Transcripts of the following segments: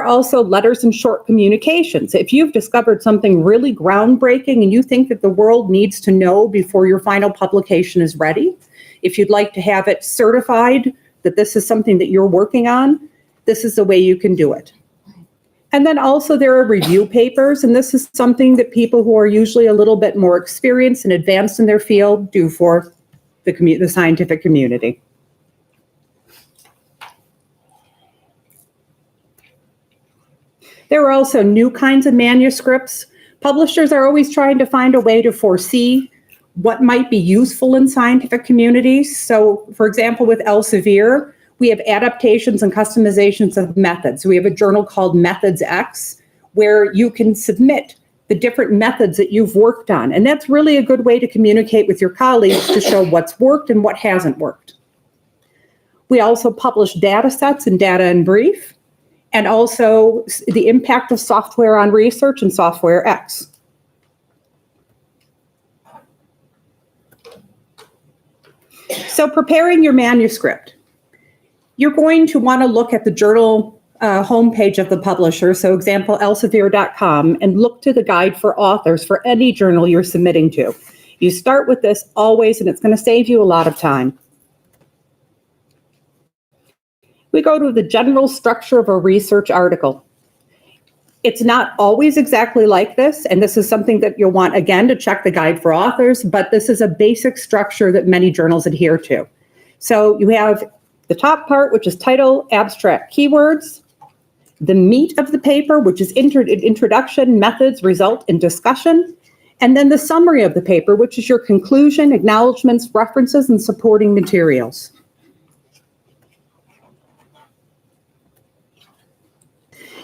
are also letters and short communications. If you've discovered something really groundbreaking and you think that the world needs to know before your final publication is ready, if you'd like to have it certified that this is something that you're working on, this is the way you can do it. And then also there are review papers, and this is something that people who are usually a little bit more experienced and advanced in their field do for the scientific community. There are also new kinds of manuscripts. Publishers are always trying to find a way to foresee what might be useful in scientific communities. So, for example, with Elsevier, we have adaptations and customizations of methods. We have a journal called Methods X, where you can submit the different methods that you've worked on. And that's really a good way to communicate with your colleagues to show what's worked and what hasn't worked. We also publish data sets and data in brief, and also the impact of software on research and Software X. So preparing your manuscript. You're going to want to look at the journal homepage of the publisher, so example, elsevier.com, and look to the guide for authors for any journal you're submitting to. You start with this always, and it's going to save you a lot of time. We go to the general structure of a research article. It's not always exactly like this, and this is something that you'll want, again, to check the guide for authors, but this is a basic structure that many journals adhere to. So you have the top part, which is title, abstract, keywords, the meat of the paper, which is introduction, methods, result, and discussion, and then the summary of the paper, which is your conclusion, acknowledgements, references, and supporting materials.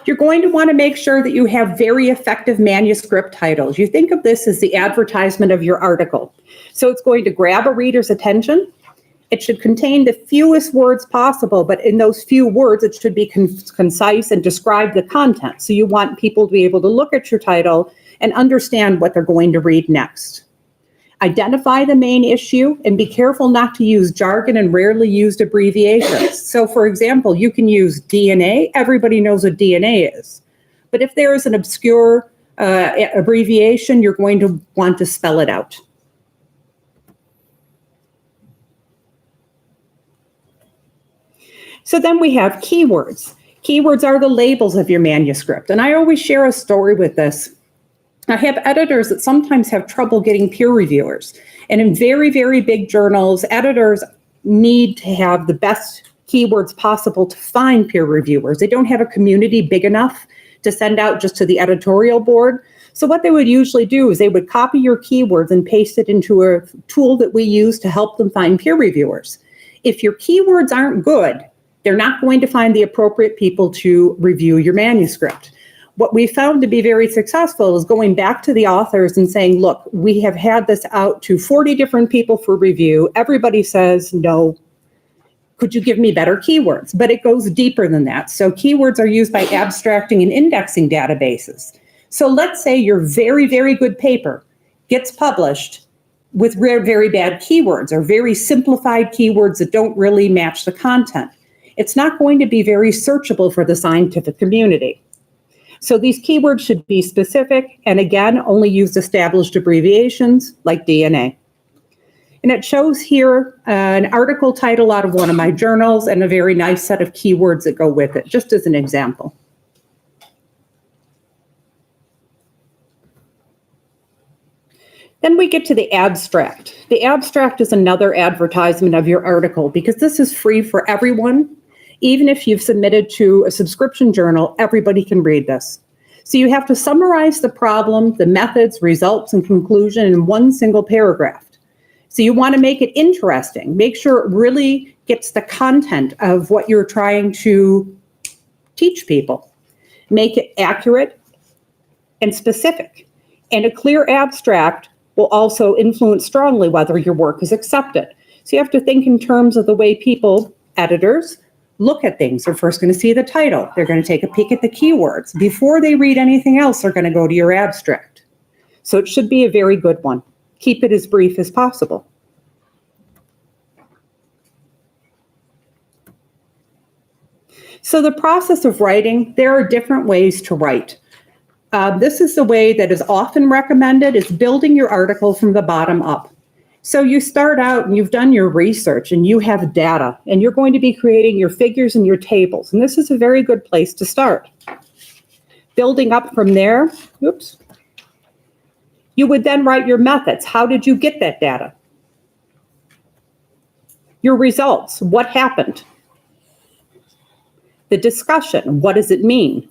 You're going to want to make sure that you have very effective manuscript titles. You think of this as the advertisement of your article. So it's going to grab a reader's attention. It should contain the fewest words possible, but in those few words, it should be concise and describe the content. So you want people to be able to look at your title and understand what they're going to read next. Identify the main issue and be careful not to use jargon and rarely used abbreviations. So for example, you can use DNA. Everybody knows what DNA is. But if there is an obscure abbreviation, you're going to want to spell it out. So then we have keywords. Keywords are the labels of your manuscript. And I always share a story with this. I have editors that sometimes have trouble getting peer reviewers. And in very, very big journals, editors need to have the best keywords possible to find peer reviewers. They don't have a community big enough to send out just to the editorial board. So what they would usually do is they would copy your keywords and paste it into a tool that we use to help them find peer reviewers. If your keywords aren't good, they're not going to find the appropriate people to review your manuscript. What we found to be very successful is going back to the authors and saying, look, we have had this out to 40 different people for review. Everybody says, no, could you give me better keywords? But it goes deeper than that. So keywords are used by abstracting and indexing databases. So let's say your very, very good paper gets published with very bad keywords or very simplified keywords that don't really match the content. It's not going to be very searchable for the scientific community. So these keywords should be specific and, again, only use established abbreviations like DNA. And it shows here an article title out of one of my journals and a very nice set of keywords that go with it, just as an example. Then we get to the abstract. The abstract is another advertisement of your article because this is free for everyone. Even if you've submitted to a subscription journal, everybody can read this. So you have to summarize the problem, the methods, results, and conclusion in one single paragraph. So you want to make it interesting. Make sure it really gets the content of what you're trying to teach people. Make it accurate and specific. And a clear abstract will also influence strongly whether your work is accepted. So you have to think in terms of the way people, editors, look at things. They're first going to see the title. They're going to take a peek at the keywords. Before they read anything else, they're going to go to your abstract. So it should be a very good one. Keep it as brief as possible. So the process of writing, there are different ways to write. This is the way that is often recommended, is building your article from the bottom up. So you start out and you've done your research and you have data and you're going to be creating your figures and your tables. And this is a very good place to start. Building up from there, you would then write your methods. How did you get that data? Your results, what happened? The discussion, what does it mean?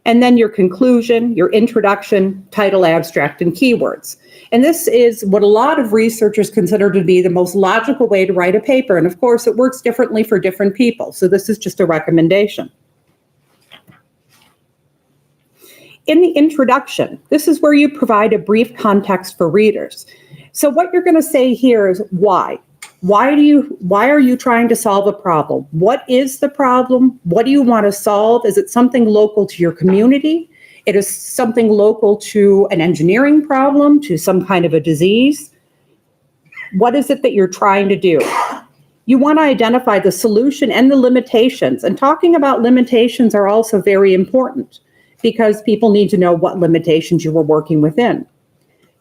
And then your conclusion, your introduction, title, abstract, and keywords. And this is what a lot of researchers consider to be the most logical way to write a paper. And of course, it works differently for different people. So this is just a recommendation. In the introduction, this is where you provide a brief context for readers. So what you're going to say here is why. Why are you trying to solve a problem? What is the problem? What do you want to solve? Is it something local to your community? It is something local to an engineering problem, to some kind of a disease? What is it that you're trying to do? You want to identify the solution and the limitations. And talking about limitations are also very important because people need to know what limitations you were working within.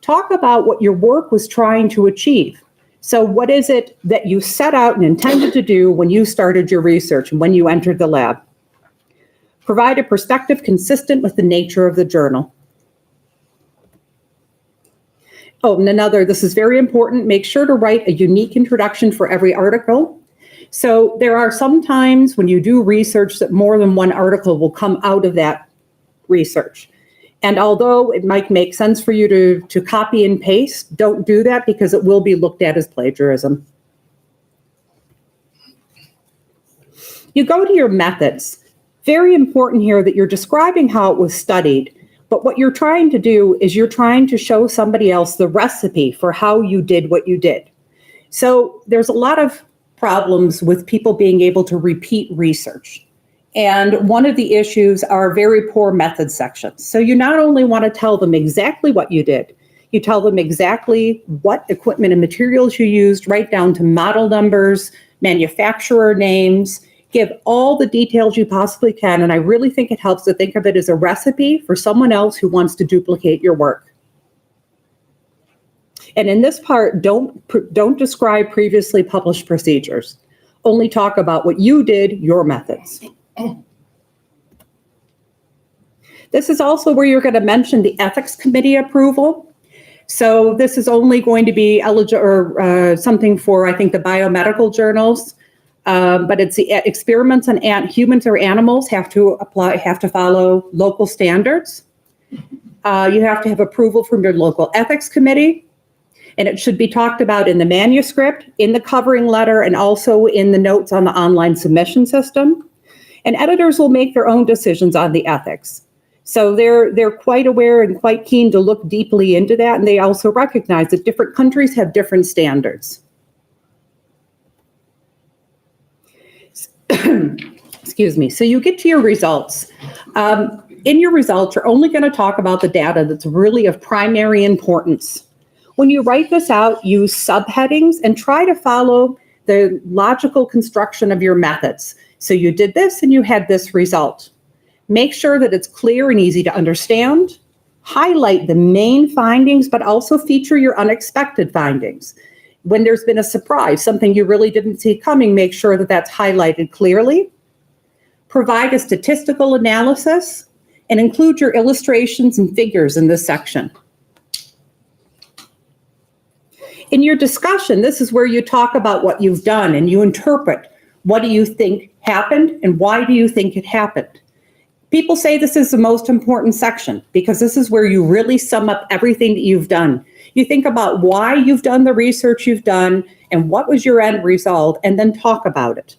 Talk about what your work was trying to achieve. So what is it that you set out and intended to do when you started your research and when you entered the lab? Provide a perspective consistent with the nature of the journal. Oh, and this is very important, make sure to write a unique introduction for every article. So there are some times when you do research that more than one article will come out of that research. And although it might make sense for you to copy and paste, don't do that because it will be looked at as plagiarism. You go to your methods. Very important here that you're describing how it was studied, but what you're trying to do is you're trying to show somebody else the recipe for how you did what you did. So there's a lot of problems with people being able to repeat research. And one of the issues are very poor method sections. So you not only want to tell them exactly what you did, you tell them exactly what equipment and materials you used, right down to model numbers, manufacturer names, give all the details you possibly can. And I really think it helps to think of it as a recipe for someone else who wants to duplicate your work. And in this part, don't describe previously published procedures. Only talk about what you did, your methods. This is also where you're going to mention the ethics committee approval. So this is only going to be eligible or something for, I think, the biomedical journals, but it's the experiments on humans or animals have to follow local standards. You have to have approval from your local ethics committee, and it should be talked about in the manuscript, in the covering letter, and also in the notes on the online submission system. And editors will make their own decisions on the ethics. So they're quite aware and quite keen to look deeply into that. And they also recognize that different countries have different standards. Excuse me. So you get to your results. In your results, you're only going to talk about the data that's really of primary importance. When you write this out, use subheadings and try to follow the logical construction of your methods. So you did this and you had this result. Make sure that it's clear and easy to understand. Highlight the main findings, but also feature your unexpected findings. When there's been a surprise, something you really didn't see coming, make sure that that's highlighted clearly. Provide a statistical analysis and include your illustrations and figures in this section. In your discussion, this is where you talk about what you've done and you interpret. What do you think happened and why do you think it happened? People say this is the most important section because this is where you really sum up everything that you've done. You think about why you've done the research you've done and what was your end result, and then talk about it.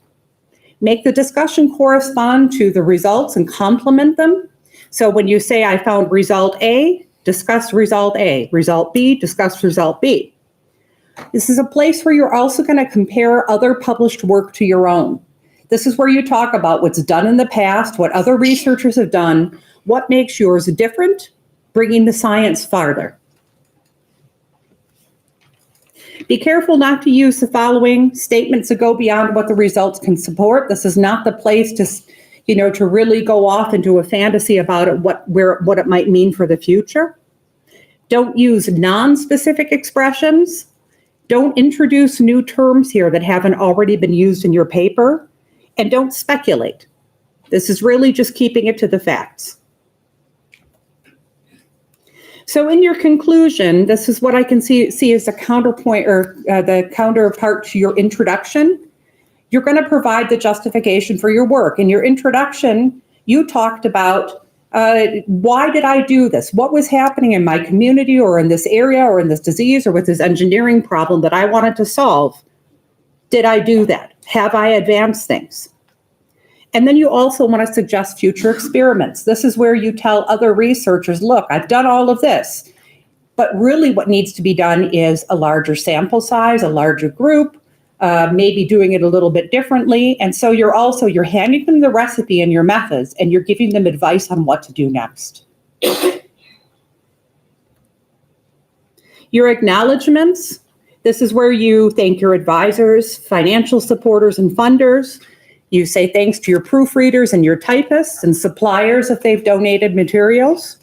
Make the discussion correspond to the results and complement them. So when you say, I found result A, discuss result A. Result B, discuss result B. This is a place where you're also going to compare other published work to your own. This is where you talk about what's done in the past, what other researchers have done, what makes yours different, bringing the science farther. Be careful not to use the following statements that go beyond what the results can support. This is not the place to really go off into a fantasy about it, what it might mean for the future. Don't use non-specific expressions. Don't introduce new terms here that haven't already been used in your paper. And don't speculate. This is really just keeping it to the facts. So in your conclusion, this is what I can see as the counterpoint or the counterpart to your introduction. You're going to provide the justification for your work. In your introduction, you talked about why did I do this? What was happening in my community or in this area or in this disease or with this engineering problem that I wanted to solve? Did I do that? Have I advanced things? And then you also want to suggest future experiments. This is where you tell other researchers, look, I've done all of this, but really what needs to be done is a larger sample size, a larger group, maybe doing it a little bit differently. And so you're handing them the recipe and your methods, and you're giving them advice on what to do next. Your acknowledgements, this is where you thank your advisors, financial supporters, and funders. You say thanks to your proofreaders and your typists and suppliers if they've donated materials.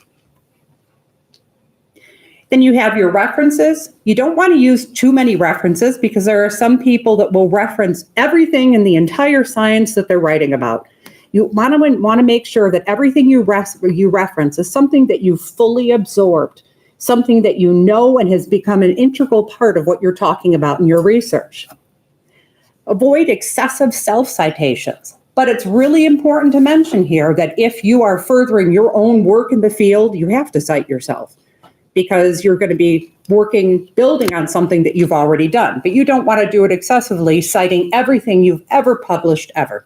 Then you have your references. You don't want to use too many references because there are some people that will reference everything in the entire science that they're writing about. You want to make sure that everything you reference is something that you fully absorbed, something that you know and has become an integral part of what you're talking about in your research. Avoid excessive self-citations, but it's really important to mention here that if you are furthering your own work in the field, you have to cite yourself because you're going to be building on something that you've already done, but you don't want to do it excessively, citing everything you've ever published ever.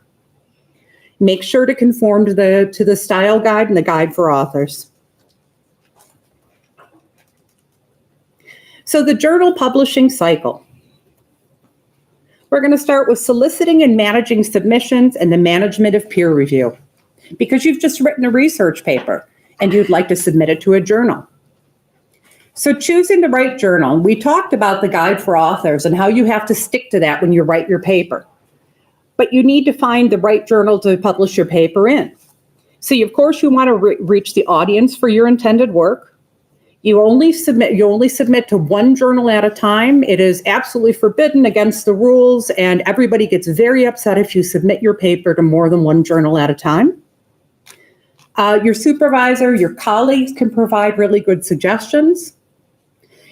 Make sure to conform to the style guide and the guide for authors. So the journal publishing cycle. We're going to start with soliciting and managing submissions and the management of peer review. Because you've just written a research paper and you'd like to submit it to a journal. So choosing the right journal, we talked about the guide for authors and how you have to stick to that when you write your paper. But you need to find the right journal to publish your paper in. So of course you want to reach the audience for your intended work. You only submit to one journal at a time. It is absolutely forbidden against the rules, and everybody gets very upset if you submit your paper to more than one journal at a time. Your supervisor, your colleagues can provide really good suggestions.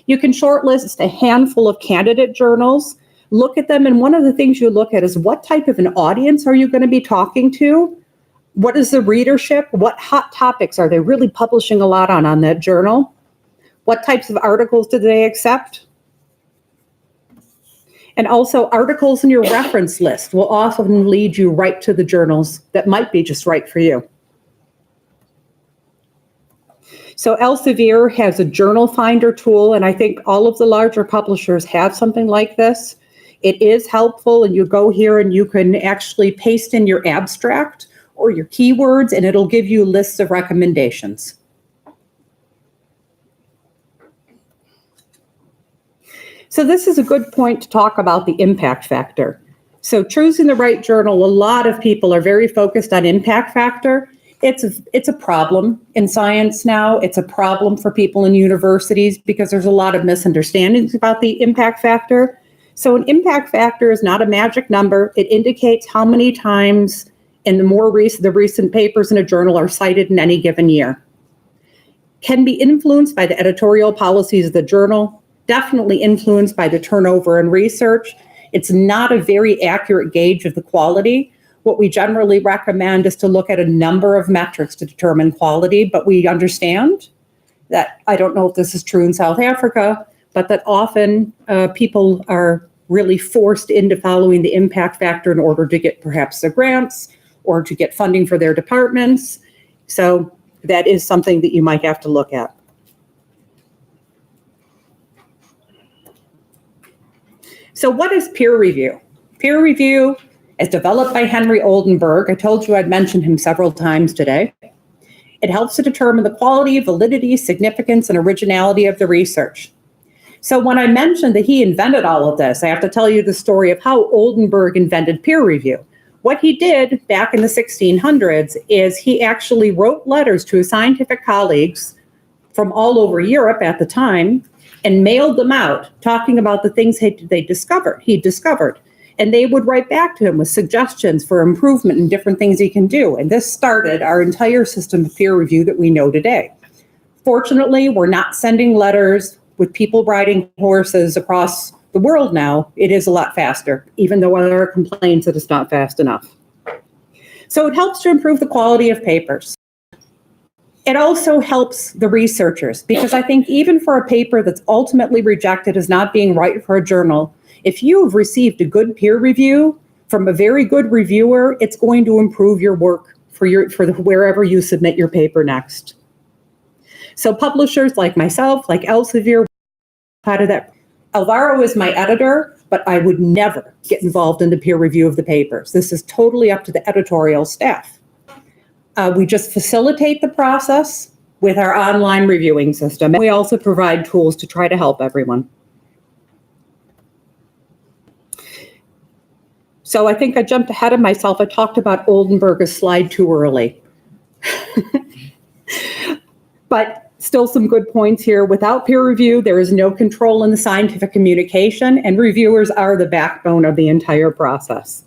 You can shortlist a handful of candidate journals, look at them, and one of the things you look at is what type of an audience are you going to be talking to? What is the readership? What hot topics are they really publishing a lot on that journal? What types of articles do they accept? And also articles in your reference list will often lead you right to the journals that might be just right for you. So Elsevier has a journal finder tool, and I think all of the larger publishers have something like this. It is helpful, and you go here and you can actually paste in your abstract or your keywords, and it'll give you lists of recommendations. So this is a good point to talk about the impact factor. So choosing the right journal, a lot of people are very focused on impact factor. It's a problem in science now. It's a problem for people in universities because there's a lot of misunderstandings about the impact factor. So an impact factor is not a magic number. It indicates how many times in the recent papers in a journal are cited in any given year. Can be influenced by the editorial policies of the journal, definitely influenced by the turnover in research. It's not a very accurate gauge of the quality. What we generally recommend is to look at a number of metrics to determine quality, but we understand that, I don't know if this is true in South Africa, but that often people are really forced into following the impact factor in order to get perhaps their grants or to get funding for their departments. So that is something that you might have to look at. So what is peer review? Peer review is developed by Henry Oldenburg. I told you I'd mentioned him several times today. It helps to determine the quality, validity, significance, and originality of the research. So when I mentioned that he invented all of this, I have to tell you the story of how Oldenburg invented peer review. What he did back in the 1600s is he actually wrote letters to his scientific colleagues from all over Europe at the time and mailed them out, talking about the things he discovered. And they would write back to him with suggestions for improvement and different things he can do. And this started our entire system of peer review that we know today. Fortunately, we're not sending letters with people riding horses across the world now. It is a lot faster, even though there are complaints that it's not fast enough. So it helps to improve the quality of papers. It also helps the researchers, because I think even for a paper that's ultimately rejected as not being right for a journal, if you've received a good peer review from a very good reviewer, it's going to improve your work for wherever you submit your paper next. So publishers like myself, like Elsevier, part of that. Alvaro is my editor, but I would never get involved in the peer review of the papers. This is totally up to the editorial staff. We just facilitate the process with our online reviewing system. We also provide tools to try to help everyone. So I think I jumped ahead of myself. I talked about Oldenburg a slide too early. But still some good points here. Without peer review, there is no control in the scientific communication, and reviewers are the backbone of the entire process.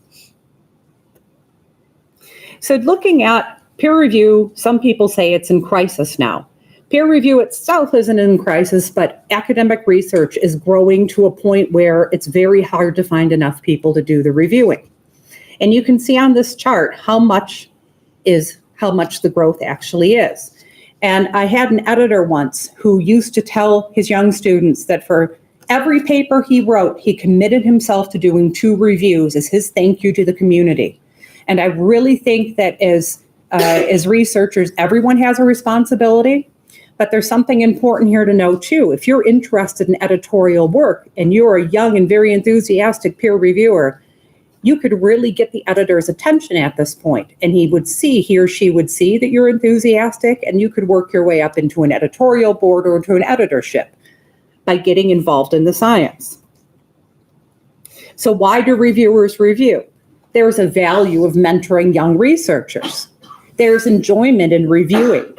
So looking at peer review, some people say it's in crisis now. Peer review itself isn't in crisis, but academic research is growing to a point where it's very hard to find enough people to do the reviewing. And you can see on this chart how much the growth actually is. And I had an editor once who used to tell his young students that for every paper he wrote, he committed himself to doing 2 reviews as his thank you to the community. And I really think that as researchers, everyone has a responsibility, but there's something important here to know too. If you're interested in editorial work and you're a young and very enthusiastic peer reviewer, you could really get the editor's attention at this point, and he or she would see that you're enthusiastic, and you could work your way up into an editorial board or to an editorship by getting involved in the science. So why do reviewers review? There's a value of mentoring young researchers. There's enjoyment in reviewing.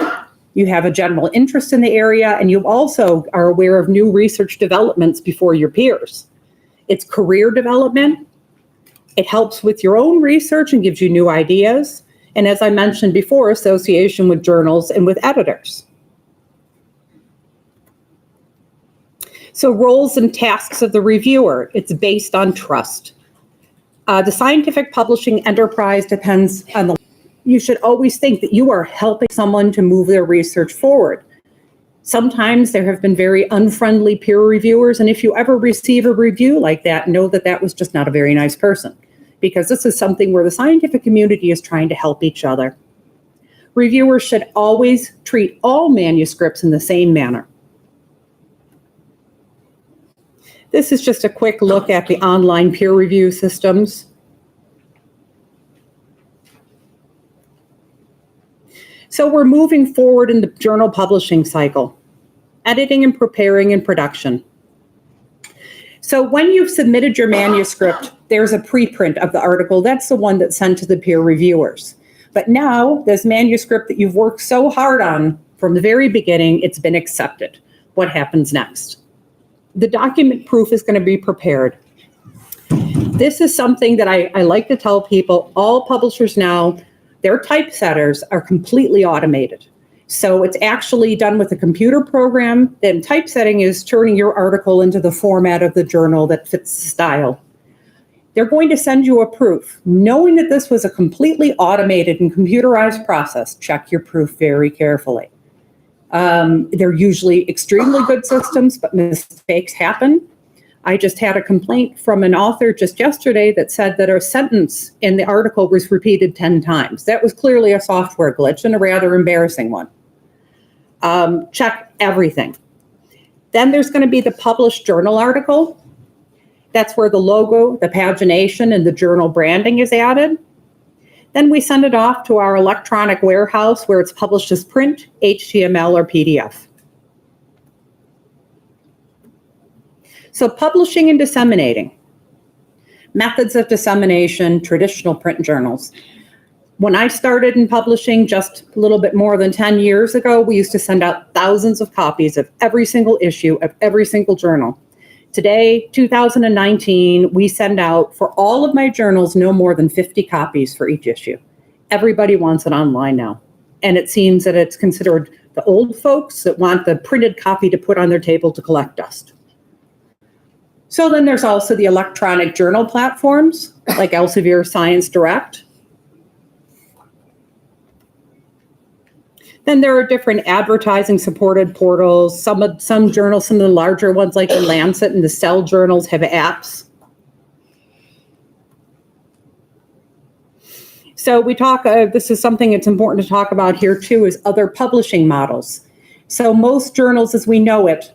You have a general interest in the area, and you also are aware of new research developments before your peers. It's career development. It helps with your own research and gives you new ideas. And as I mentioned before, association with journals and with editors. So roles and tasks of the reviewer, it's based on trust. The scientific publishing enterprise depends on you should always think that you are helping someone to move their research forward. Sometimes there have been very unfriendly peer reviewers, and if you ever receive a review like that, know that that was just not a very nice person, because this is something where the scientific community is trying to help each other. Reviewers should always treat all manuscripts in the same manner. This is just a quick look at the online peer review systems. So we're moving forward in the journal publishing cycle, editing and preparing and production. So when you've submitted your manuscript, there's a preprint of the article. That's the one that's sent to the peer reviewers. But now this manuscript that you've worked so hard on from the very beginning, it's been accepted. What happens next? The document proof is going to be prepared. This is something that I like to tell people. All publishers now, their typesetters are completely automated. So it's actually done with a computer program. Then typesetting is turning your article into the format of the journal that fits the style. They're going to send you a proof. Knowing that this was a completely automated and computerized process, check your proof very carefully. They're usually extremely good systems, but mistakes happen. I just had a complaint from an author just yesterday that said that a sentence in the article was repeated 10 times. That was clearly a software glitch and a rather embarrassing one. Check everything. Then there's going to be the published journal article. That's where the logo, the pagination, and the journal branding is added. Then we send it off to our electronic warehouse where it's published as print, HTML, or PDF. So publishing and disseminating. Methods of dissemination, traditional print journals. When I started in publishing just a little bit more than 10 years ago, we used to send out thousands of copies of every single issue of every single journal. Today, 2019, we send out for all of my journals no more than 50 copies for each issue. Everybody wants it online now. And it seems that it's considered the old folks that want the printed copy to put on their table to collect dust. So then there's also the electronic journal platforms like Elsevier Science Direct. Then there are different advertising supported portals. Some journals, some of the larger ones like the Lancet and the Cell journals have apps. So we talk, this is something that's important to talk about here too, is other publishing models. So most journals as we know it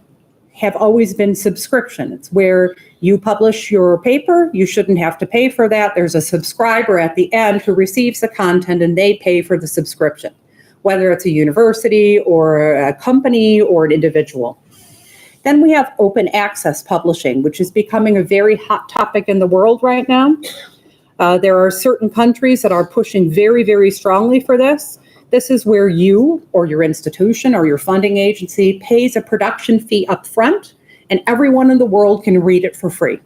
have always been subscription. It's where you publish your paper, you shouldn't have to pay for that. There's a subscriber at the end who receives the content and they pay for the subscription, whether it's a university or a company or an individual. Then we have open access publishing, which is becoming a very hot topic in the world right now. There are certain countries that are pushing very, very strongly for this. This is where you or your institution or your funding agency pays a production fee up front, and everyone in the world can read it for free.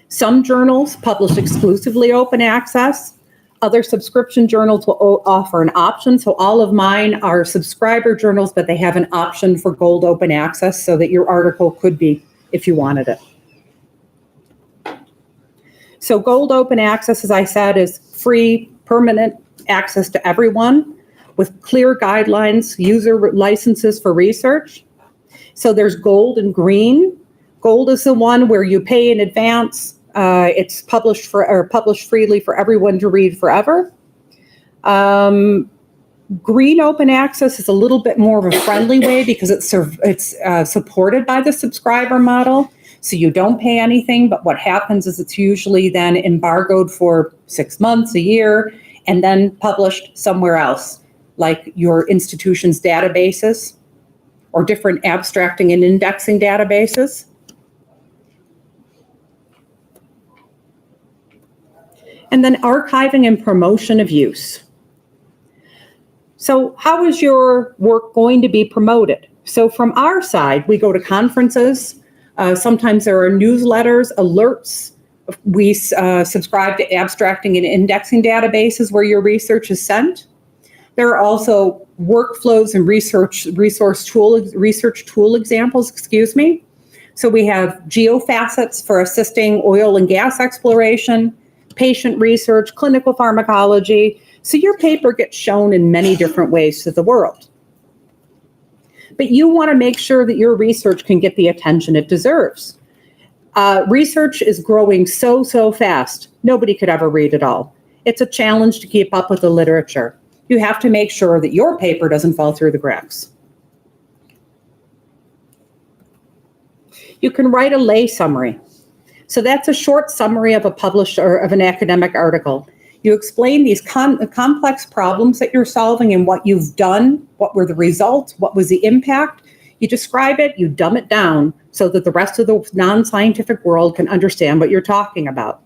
Some journals publish exclusively open access. Other subscription journals will offer an option. So all of mine are subscriber journals, but they have an option for gold open access so that your article could be if you wanted it. So gold open access, as I said, is free, permanent access to everyone with clear guidelines, user licenses for research. So there's gold and green. Gold is the one where you pay in advance. It's published freely for everyone to read forever. Green open access is a little bit more of a friendly way because it's supported by the subscriber model. So you don't pay anything, but what happens is it's usually then embargoed for 6 months, a year, and then published somewhere else, like your institution's databases or different abstracting and indexing databases. And then archiving and promotion of use. So how is your work going to be promoted? So from our side, we go to conferences. Sometimes there are newsletters, alerts. We subscribe to abstracting and indexing databases where your research is sent. There are also workflows and research tool examples, So we have geofacets for assisting oil and gas exploration, patient research, clinical pharmacology. So your paper gets shown in many different ways to the world. But you want to make sure that your research can get the attention it deserves. Research is growing so fast. Nobody could ever read it all. It's a challenge to keep up with the literature. You have to make sure that your paper doesn't fall through the cracks. You can write a lay summary. So that's a short summary of a published or of an academic article. You explain these complex problems that you're solving and what you've done, what were the results, what was the impact. You describe it, you dumb it down so that the rest of the non-scientific world can understand what you're talking about.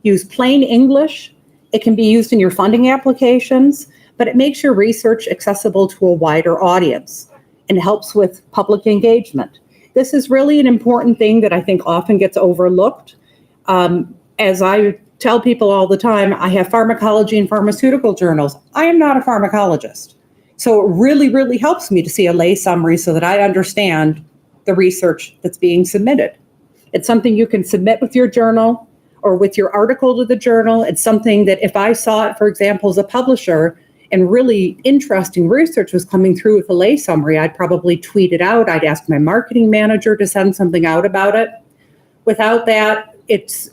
Use plain English. It can be used in your funding applications, but it makes your research accessible to a wider audience and helps with public engagement. This is really an important thing that I think often gets overlooked. As I tell people all the time, I have pharmacology and pharmaceutical journals. I am not a pharmacologist. So it really, really helps me to see a lay summary so that I understand the research that's being submitted. It's something you can submit with your journal or with your article to the journal. It's something that if I saw it, for example, as a publisher and really interesting research was coming through with a lay summary, I'd probably tweet it out. I'd ask my marketing manager to send something out about it. Without that, it's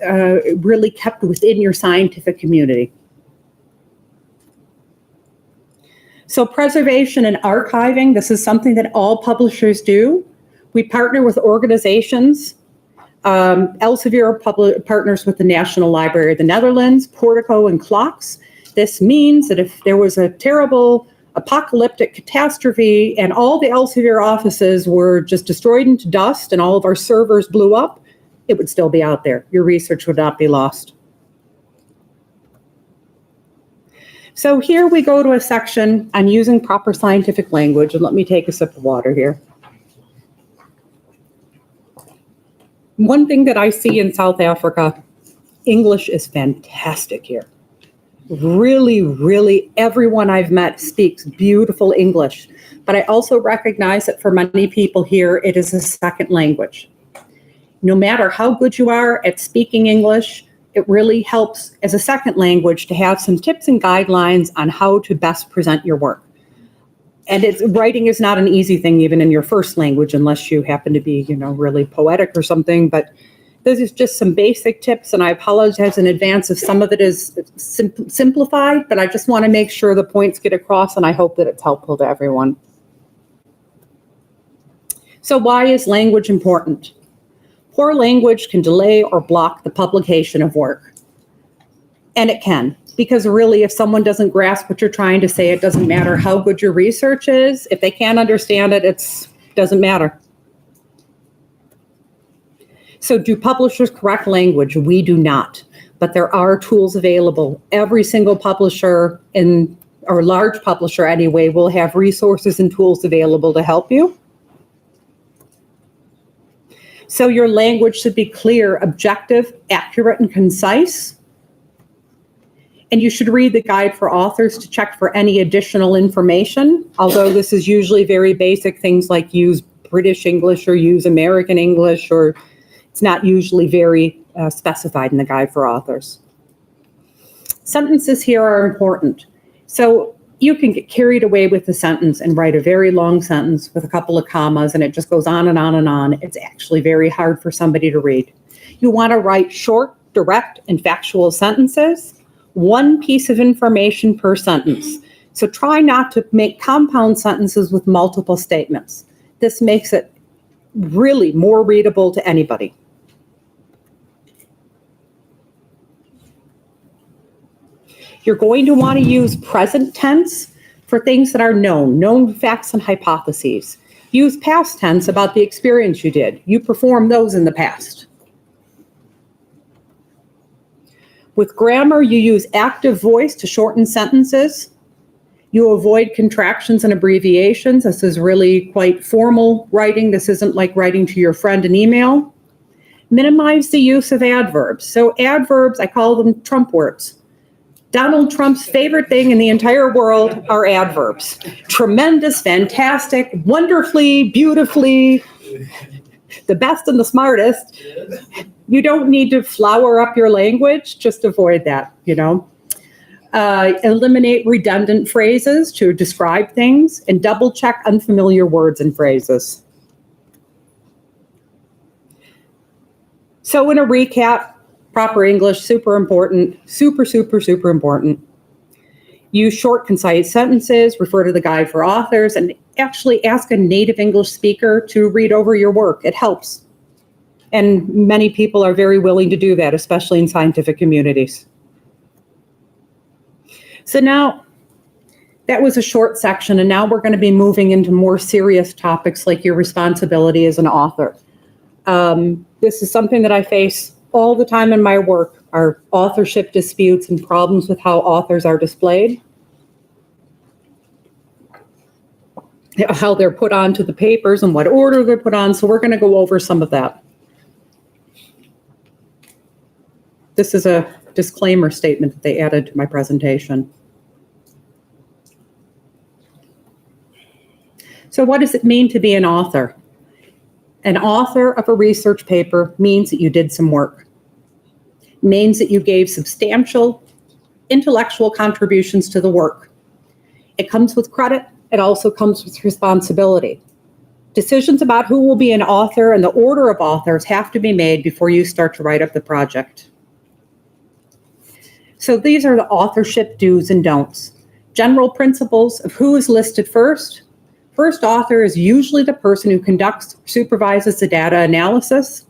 really kept within your scientific community. So preservation and archiving, this is something that all publishers do. We partner with organizations. Elsevier partners with the National Library of the Netherlands, Portico and Clocks. This means that if there was a terrible apocalyptic catastrophe and all the Elsevier offices were just destroyed into dust and all of our servers blew up, it would still be out there. Your research would not be lost. So here we go to a section on using proper scientific language, and let me take a sip of water here. One thing that I see in South Africa, English is fantastic here. Really, really, everyone I've met speaks beautiful English. But I also recognize that for many people here, it is a second language. No matter how good you are at speaking English, it really helps as a second language to have some tips and guidelines on how to best present your work. And writing is not an easy thing, even in your first language, unless you happen to be, really poetic or something. But this is just some basic tips, and I apologize in advance if some of it is simplified, but I just want to make sure the points get across, and I hope that it's helpful to everyone. So why is language important? Poor language can delay or block the publication of work. And it can, because really if someone doesn't grasp what you're trying to say, it doesn't matter how good your research is. If they can't understand it, it doesn't matter. So do publishers correct language? We do not, but there are tools available. Every single publisher, or large publisher anyway, will have resources and tools available to help you. So your language should be clear, objective, accurate, and concise. And you should read the guide for authors to check for any additional information, although this is usually very basic things like use British English or use American English, or it's not usually very specified in the guide for authors. Sentences here are important. So you can get carried away with the sentence and write a very long sentence with a couple of commas, and it just goes on and on and on. It's actually very hard for somebody to read. You want to write short, direct, and factual sentences, one piece of information per sentence. So try not to make compound sentences with multiple statements. This makes it really more readable to anybody. You're going to want to use present tense for things that are known facts and hypotheses. Use past tense about the experience you did. You performed those in the past. With grammar, you use active voice to shorten sentences. You avoid contractions and abbreviations. This is really quite formal writing. This isn't like writing to your friend an email. Minimize the use of adverbs. So adverbs, I call them Trump words. Donald Trump's favorite thing in the entire world are adverbs. Tremendous, fantastic, wonderfully, beautifully, the best and the smartest. You don't need to flower up your language, just avoid that, Eliminate redundant phrases to describe things, and double check unfamiliar words and phrases. So in a recap, proper English, super important, super, super, super important. Use short, concise sentences, refer to the guide for authors, and actually ask a native English speaker to read over your work. It helps. And many people are very willing to do that, especially in scientific communities. So now, that was a short section, and now we're going to be moving into more serious topics like your responsibility as an author. This is something that I face all the time in my work, are authorship disputes and problems with how authors are displayed, how they're put onto the papers and what order they're put on. So we're going to go over some of that. This is a disclaimer statement that they added to my presentation. So what does it mean to be an author? An author of a research paper means that you did some work. Means that you gave substantial intellectual contributions to the work. It comes with credit. It also comes with responsibility. Decisions about who will be an author and the order of authors have to be made before you start to write up the project. So these are the authorship do's and don'ts. General principles of who is listed first. First author is usually the person who conducts, supervises the data analysis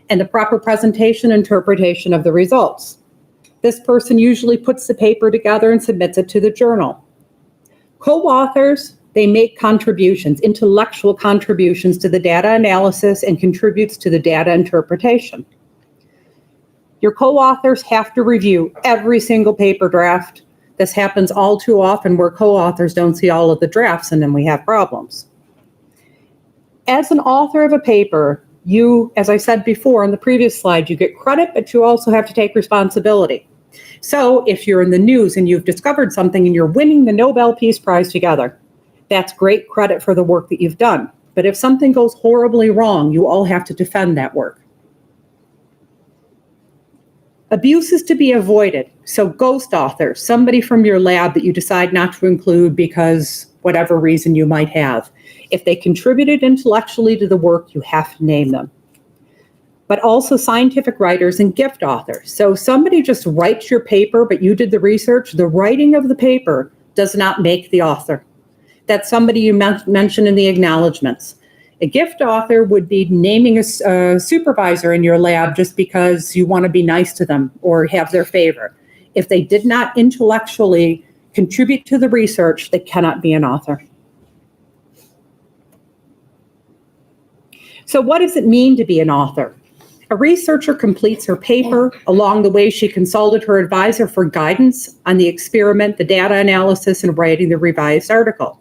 and the proper presentation and interpretation of the results. This person usually puts the paper together and submits it to the journal. Co-authors, they make contributions, intellectual contributions to the data analysis and contributes to the data interpretation. Your co-authors have to review every single paper draft. This happens all too often where co-authors don't see all of the drafts and then we have problems. As an author of a paper, you, as I said before in the previous slide, you get credit, but you also have to take responsibility. So if you're in the news and you've discovered something and you're winning the Nobel Peace Prize together, that's great credit for the work that you've done. But if something goes horribly wrong, you all have to defend that work. Abuse is to be avoided. So ghost authors, somebody from your lab that you decide not to include because whatever reason you might have. If they contributed intellectually to the work, you have to name them. But also scientific writers and gift authors. So somebody just writes your paper, but you did the research. The writing of the paper does not make the author. That's somebody you mentioned in the acknowledgements. A gift author would be naming a supervisor in your lab just because you want to be nice to them or have their favor. If they did not intellectually contribute to the research, they cannot be an author. So what does it mean to be an author? A researcher completes her paper. Along the way, she consulted her advisor for guidance on the experiment, the data analysis, and writing the revised article.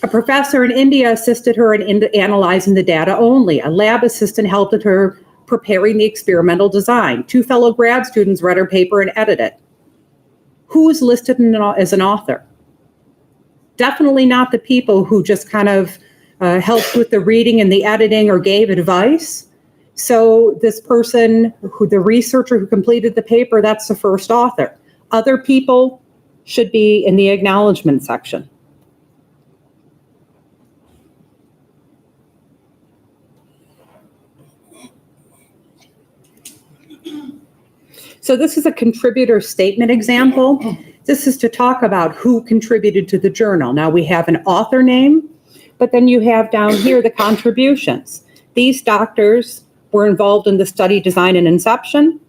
A professor in India assisted her in analyzing the data only. A lab assistant helped her preparing the experimental design. 2 fellow grad students read her paper and edited it. Who is listed as an author? Definitely not the people who just kind of helped with the reading and the editing or gave advice. So this person, the researcher who completed the paper, that's the first author. Other people should be in the acknowledgement section. So this is a contributor statement example. This is to talk about who contributed to the journal. Now we have an author name, but then you have down here the contributions. These doctors were involved in the study design and inception.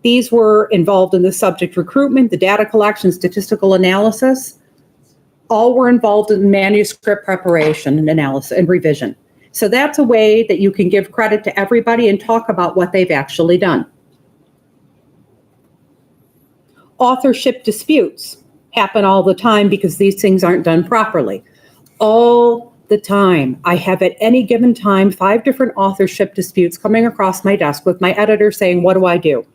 These were involved in the subject recruitment, the data collection, statistical analysis. All were involved in manuscript preparation and analysis and revision. So that's a way that you can give credit to everybody and talk about what they've actually done. Authorship disputes happen all the time because these things aren't done properly. All the time. I have at any given time 5 different authorship disputes coming across my desk with my editor saying, what do I do?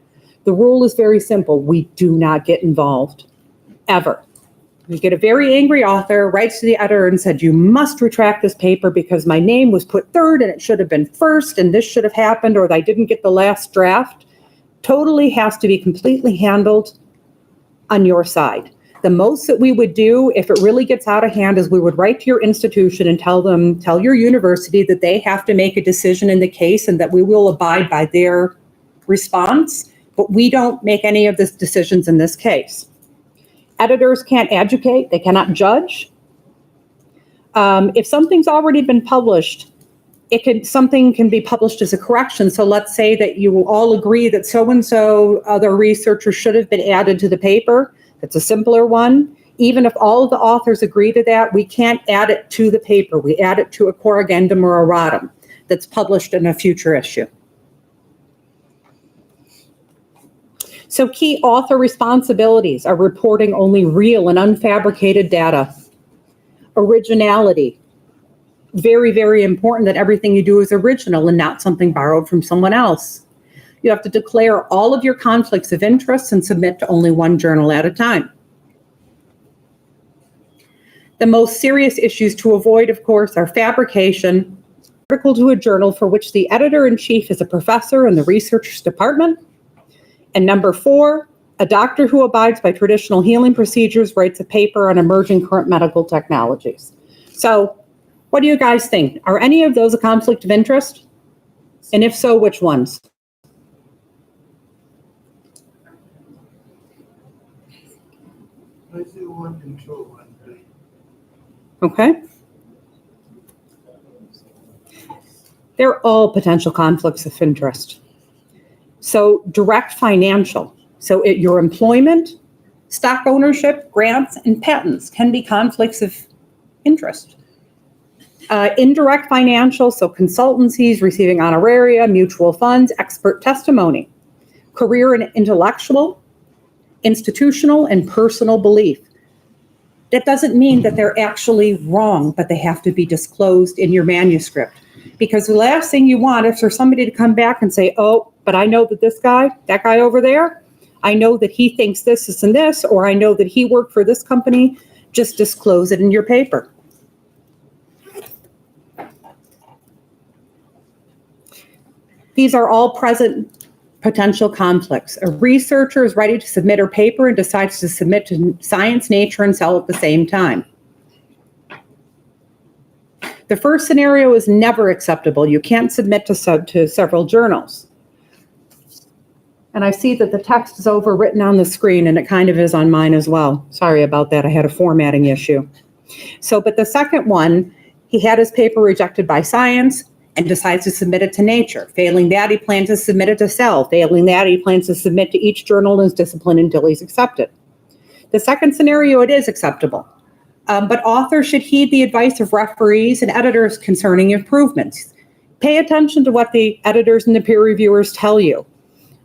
The rule is very simple. We do not get involved, ever. You get a very angry author, writes to the editor and said, you must retract this paper because my name was put 3rd and it should have been 1st and this should have happened or I didn't get the last draft. Totally has to be completely handled on your side. The most that we would do if it really gets out of hand is we would write to your institution and tell your university that they have to make a decision in the case and that we will abide by their response, but we don't make any of the decisions in this case. Editors can't educate, they cannot judge. If something's already been published, something can be published as a correction. So let's say that you will all agree that so-and-so other researcher should have been added to the paper. It's a simpler one. Even if all of the authors agree to that, we can't add it to the paper. We add it to a corrigendum or erratum that's published in a future issue. So key author responsibilities are reporting only real and unfabricated data. Originality. Very, very important that everything you do is original and not something borrowed from someone else. You have to declare all of your conflicts of interest and submit to only one journal at a time. The most serious issues to avoid, of course, are fabrication, article to a journal for which the editor-in-chief is a professor in the research department. And number 4, a doctor who abides by traditional healing procedures writes a paper on emerging current medical technologies. So, what do you guys think? Are any of those a conflict of interest? And if so, which ones? I see 1 and 2, 1, 3. Okay. They're all potential conflicts of interest. So direct financial. So your employment, Stock ownership, grants, and patents can be conflicts of interest. Indirect financial, so consultancies, receiving honoraria, mutual funds, expert testimony. Career and intellectual, institutional, and personal belief. That doesn't mean that they're actually wrong, but they have to be disclosed in your manuscript. Because the last thing you want is for somebody to come back and say, oh, but I know that that guy over there, I know that he thinks this and this, or I know that he worked for this company. Just disclose it in your paper. These are all present potential conflicts. A researcher is ready to submit her paper and decides to submit to Science, Nature, and Cell at the same time. The first scenario is never acceptable. You can't submit to several journals. And I see that the text is overwritten on the screen, and it kind of is on mine as well. Sorry about that. I had a formatting issue. But the second one, he had his paper rejected by Science and decides to submit it to Nature. Failing that, he plans to submit it to Cell. Failing that, he plans to submit to each journal in his discipline until he's accepted. The second scenario, it is acceptable. But authors should heed the advice of referees and editors concerning improvements. Pay attention to what the editors and the peer reviewers tell you.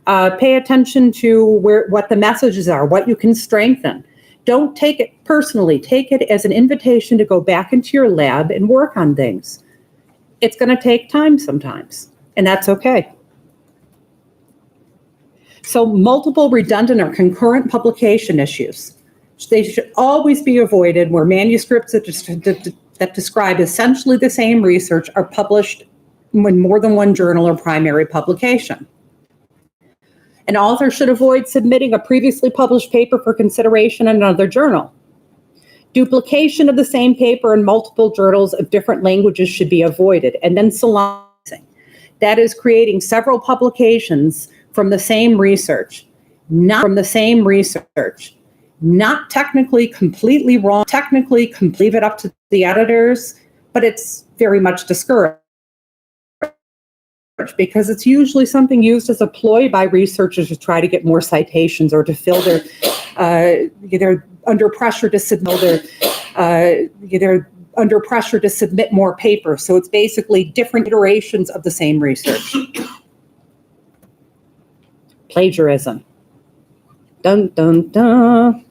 Pay attention to what the messages are, what you can strengthen. Don't take it personally. Take it as an invitation to go back into your lab and work on things. It's going to take time sometimes, and that's okay. So multiple redundant or concurrent publication issues. They should always be avoided where manuscripts that describe essentially the same research are published in more than one journal or primary publication. An author should avoid submitting a previously published paper for consideration in another journal. Duplication of the same paper in multiple journals of different languages should be avoided. And then soliciting. That is creating several publications from the same research, not technically completely wrong, technically leave it up to the editors, but it's very much discouraged because it's usually something used as a ploy by researchers to try to get more citations or to fill their, they're under pressure to submit more papers. So it's basically different iterations of the same research. Plagiarism. Dun, dun, dun.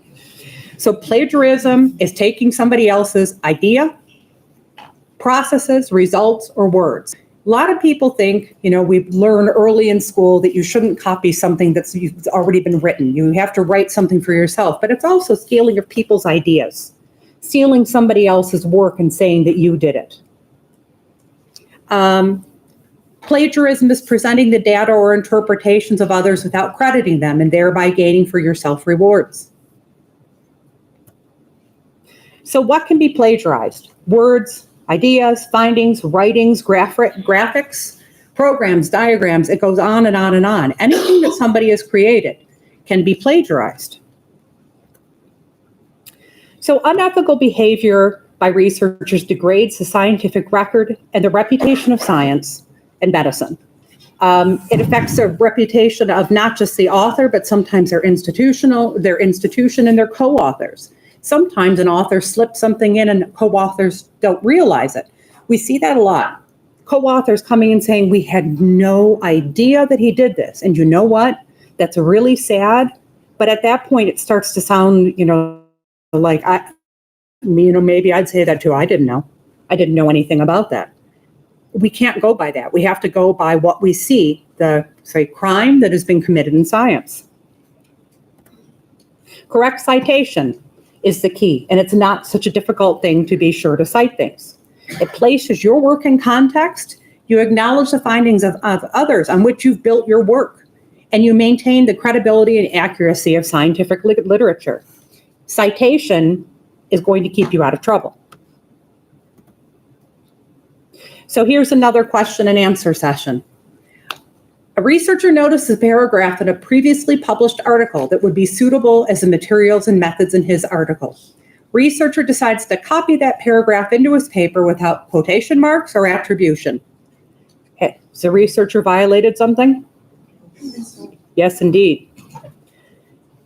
So plagiarism is taking somebody else's idea, processes, results, or words. A lot of people think, we learn early in school that you shouldn't copy something that's already been written. You have to write something for yourself, but it's also stealing of people's ideas, stealing somebody else's work and saying that you did it. Plagiarism is presenting the data or interpretations of others without crediting them and thereby gaining for yourself rewards. So what can be plagiarized? Words, ideas, findings, writings, graphics, programs, diagrams, it goes on and on and on. Anything that somebody has created can be plagiarized. So unethical behavior by researchers degrades the scientific record and the reputation of science and medicine. It affects the reputation of not just the author, but sometimes their institution and their co-authors. Sometimes an author slips something in and co-authors don't realize it. We see that a lot. Co-authors coming and saying, we had no idea that he did this. And you know what? That's really sad. But at that point, it starts to sound, like, maybe I'd say that too. I didn't know. I didn't know anything about that. We can't go by that. We have to go by what we see, the crime that has been committed in science. Correct citation is the key, and it's not such a difficult thing to be sure to cite things. It places your work in context, you acknowledge the findings of others on which you've built your work, and you maintain the credibility and accuracy of scientific literature. Citation is going to keep you out of trouble. So here's another question and answer session. A researcher noticed a paragraph in a previously published article that would be suitable as the materials and methods in his article. Researcher decides to copy that paragraph into his paper without quotation marks or attribution. Has the researcher violated something? Yes, indeed.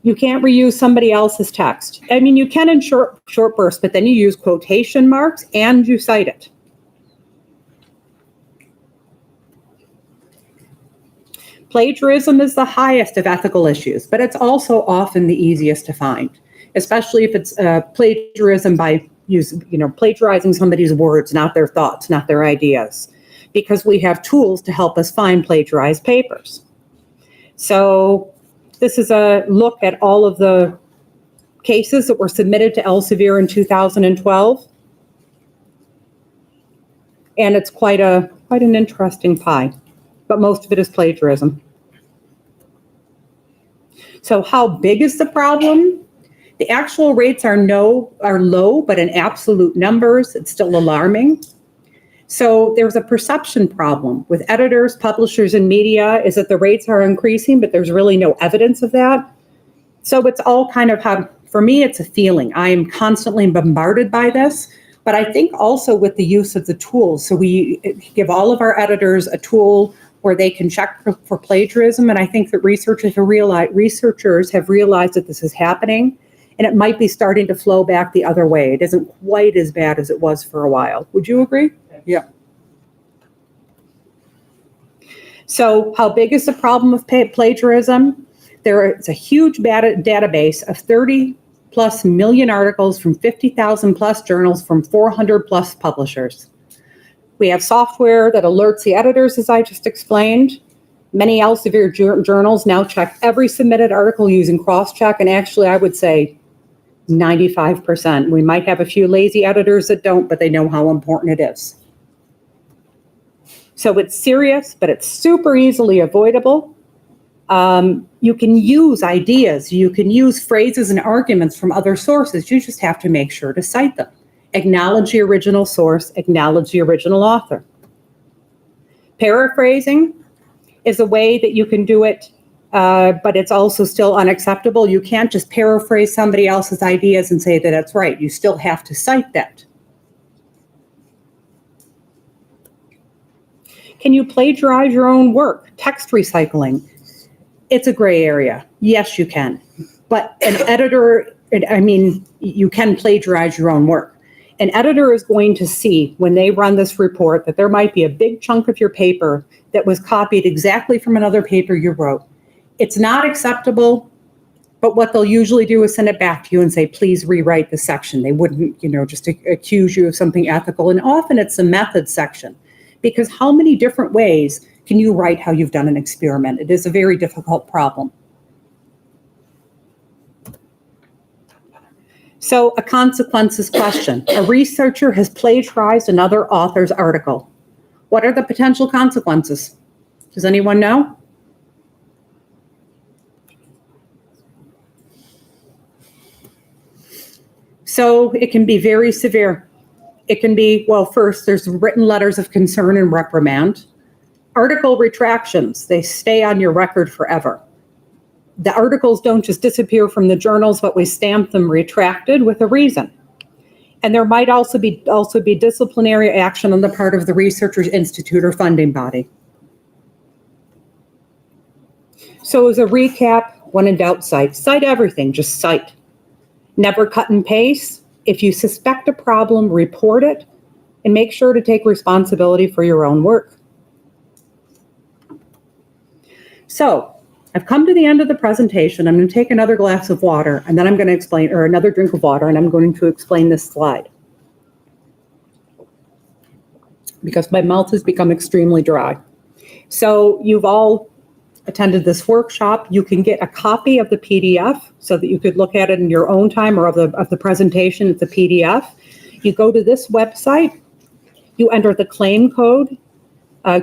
You can't reuse somebody else's text. I mean, you can in short bursts, but then you use quotation marks and you cite it. Plagiarism is the highest of ethical issues, but it's also often the easiest to find, especially if it's plagiarism by plagiarizing somebody's words, not their thoughts, not their ideas, because we have tools to help us find plagiarized papers. So this is a look at all of the cases that were submitted to Elsevier in 2012. And it's quite an interesting pie, but most of it is plagiarism. So how big is the problem? The actual rates are low, but in absolute numbers, it's still alarming. So there's a perception problem with editors, publishers, and media, is that the rates are increasing, but there's really no evidence of that. So it's all kind of for me, it's a feeling. I am constantly bombarded by this, but I think also with the use of the tools. So we give all of our editors a tool where they can check for plagiarism. And I think that researchers have realized that this is happening, and it might be starting to flow back the other way. It isn't quite as bad as it was for a while. Would you agree? Yeah. So how big is the problem of plagiarism? It's a huge database of 30 plus million articles from 50,000 plus journals from 400 plus publishers. We have software that alerts the editors, as I just explained. Many Elsevier journals now check every submitted article using cross-check, and actually I would say 95%. We might have a few lazy editors that don't, but they know how important it is. So it's serious, but it's super easily avoidable. You can use ideas, you can use phrases and arguments from other sources. You just have to make sure to cite them. Acknowledge the original source, acknowledge the original author. Paraphrasing is a way that you can do it, but it's also still unacceptable. You can't just paraphrase somebody else's ideas and say that that's right. You still have to cite that. Can you plagiarize your own work? Text recycling. It's a gray area. Yes, you can. But an editor, you can plagiarize your own work. An editor is going to see when they run this report that there might be a big chunk of your paper that was copied exactly from another paper you wrote. It's not acceptable, but what they'll usually do is send it back to you and say, please rewrite the section. They wouldn't, just accuse you of something ethical. And often it's the method section, because how many different ways can you write how you've done an experiment? It is a very difficult problem. So a consequences question. A researcher has plagiarized another author's article. What are the potential consequences? Does anyone know? So it can be very severe. It can be, well, first, there's written letters of concern and reprimand. Article retractions, they stay on your record forever. The articles don't just disappear from the journals, but we stamp them retracted with a reason. And there might also be disciplinary action on the part of the researcher's institute or funding body. So as a recap, when in doubt, cite. Cite everything, just cite. Never cut and paste. If you suspect a problem, report it, and make sure to take responsibility for your own work. So I've come to the end of the presentation. I'm going to take another glass of water, and then I'm going to explain, or another drink of water, and I'm going to explain this slide, because my mouth has become extremely dry. So you've all attended this workshop. You can get a copy of the PDF so that you could look at it in your own time, or of the presentation. It's a PDF. You go to this website, you enter the claim code,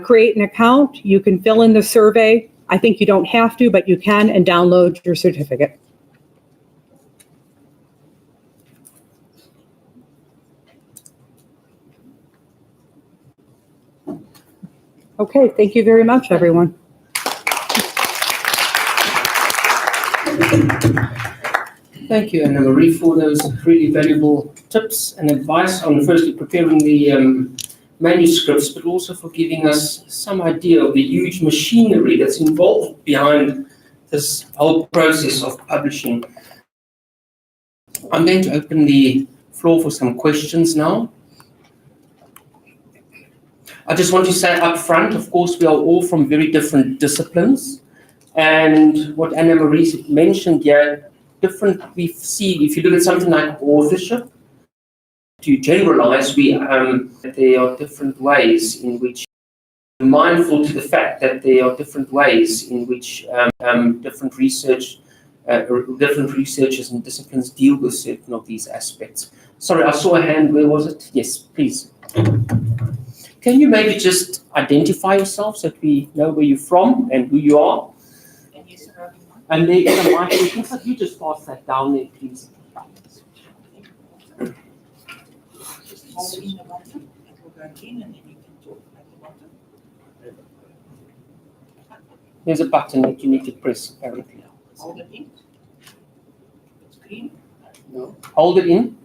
create an account. You can fill in the survey. I think you don't have to, but you can, and download your certificate. Okay, thank you very much, everyone. Thank you, Anna Marie, for those really valuable tips and advice on firstly preparing the manuscripts, but also for giving us some idea of the huge machinery that's involved behind this whole process of publishing. I'm going to open the floor for some questions now. I just want to say up front, of course, we are all from very different disciplines. And what Anna Marie mentioned here, we see, if you look at something like authorship, to generalize, there are different ways in which, mindful to the fact that there are different ways in which different researchers and disciplines deal with certain of these aspects. Sorry, I saw a hand. Where was it? Yes, please. Can you maybe just identify yourself so that we know where you're from and who you are? And there is a mic. Can you just pass that down there, please? Just hold in the button, it will go in, and then you can talk at the bottom. There's a button that you need to press, apparently. Hold it in. It's green. No. Hold it in.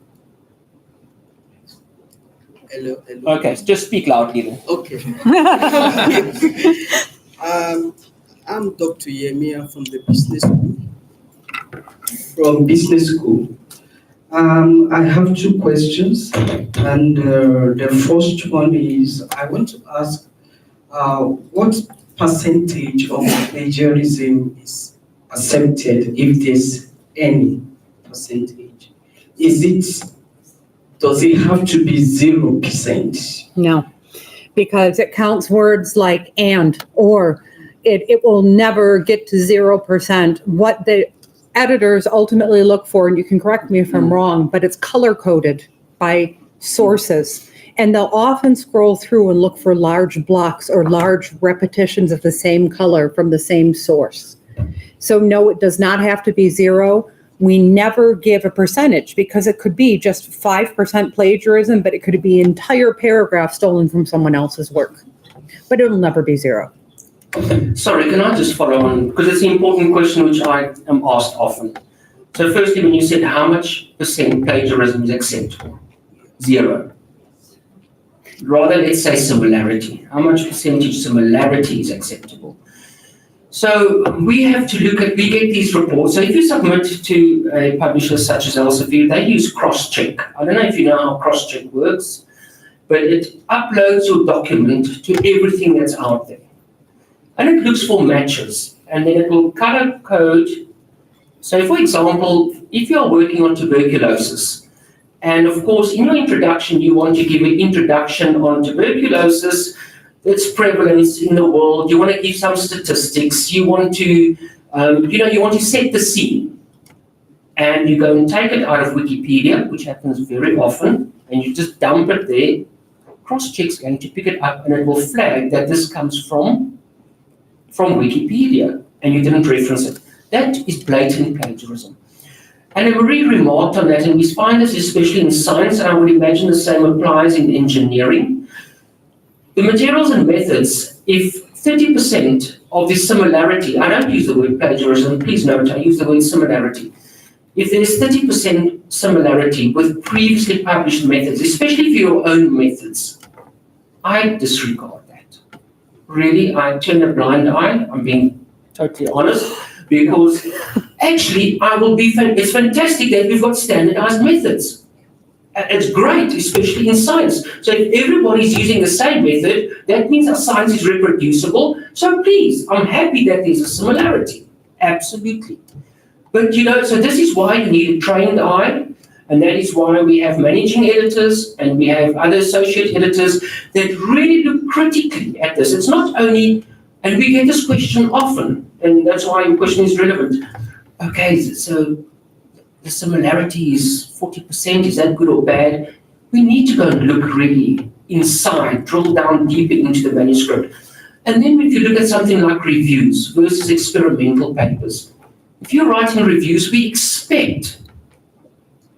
Hello. Okay, so just speak loudly then. Okay. I'm Dr. Yemia from the business school. I have two questions, and the first one is I want to ask what percentage of plagiarism is accepted, if there's any percentage? Does it have to be 0%? No, because it counts words like and, or. It will never get to 0%. What the editors ultimately look for, and you can correct me if I'm wrong, but it's color-coded by sources. And they'll often scroll through and look for large blocks or large repetitions of the same color from the same source. So no, it does not have to be 0. We never give a percentage because it could be just 5% plagiarism, but it could be an entire paragraph stolen from someone else's work. But it'll never be 0. Sorry, can I just follow on? Because it's an important question which I am asked often. So firstly, when you said how much percent plagiarism is acceptable? 0. Rather, let's say similarity. How much percentage similarity is acceptable? So we have to look at, we get these reports. So if you submit to a publisher such as Elsevier, they use cross-check. I don't know if you know how cross-check works, but it uploads your document to everything that's out there. And it looks for matches, and then it will color code. So for example, if you are working on tuberculosis, and of course in your introduction you want to give an introduction on tuberculosis, its prevalence in the world, you want to give some statistics, you want to, you want to set the scene. And you go and take it out of Wikipedia, which happens very often, and you just dump it there. Cross-check's going to pick it up, and it will flag that this comes from Wikipedia, and you didn't reference it. That is blatant plagiarism. And Marie remarked on that, and we find this especially in science, and I would imagine the same applies in engineering. The materials and methods, if 30% of the similarity, I don't use the word plagiarism, please note, I use the word similarity. If there's 30% similarity with previously published methods, especially for your own methods, I disregard. Really, I turn a blind eye. I'm being totally honest, because actually, it's fantastic that we've got standardized methods. It's great, especially in science. So if everybody's using the same method, that means our science is reproducible. So please, I'm happy that there's a similarity. Absolutely. But so this is why you need a trained eye. And that is why we have managing editors and we have other associate editors that really look critically at this. It's not only, and we get this question often, and that's why your question is relevant. Okay, so the similarity is 40%, is that good or bad? We need to go and look really inside, drill down deeper into the manuscript. And then if you look at something like reviews versus experimental papers, if you're writing reviews, we expect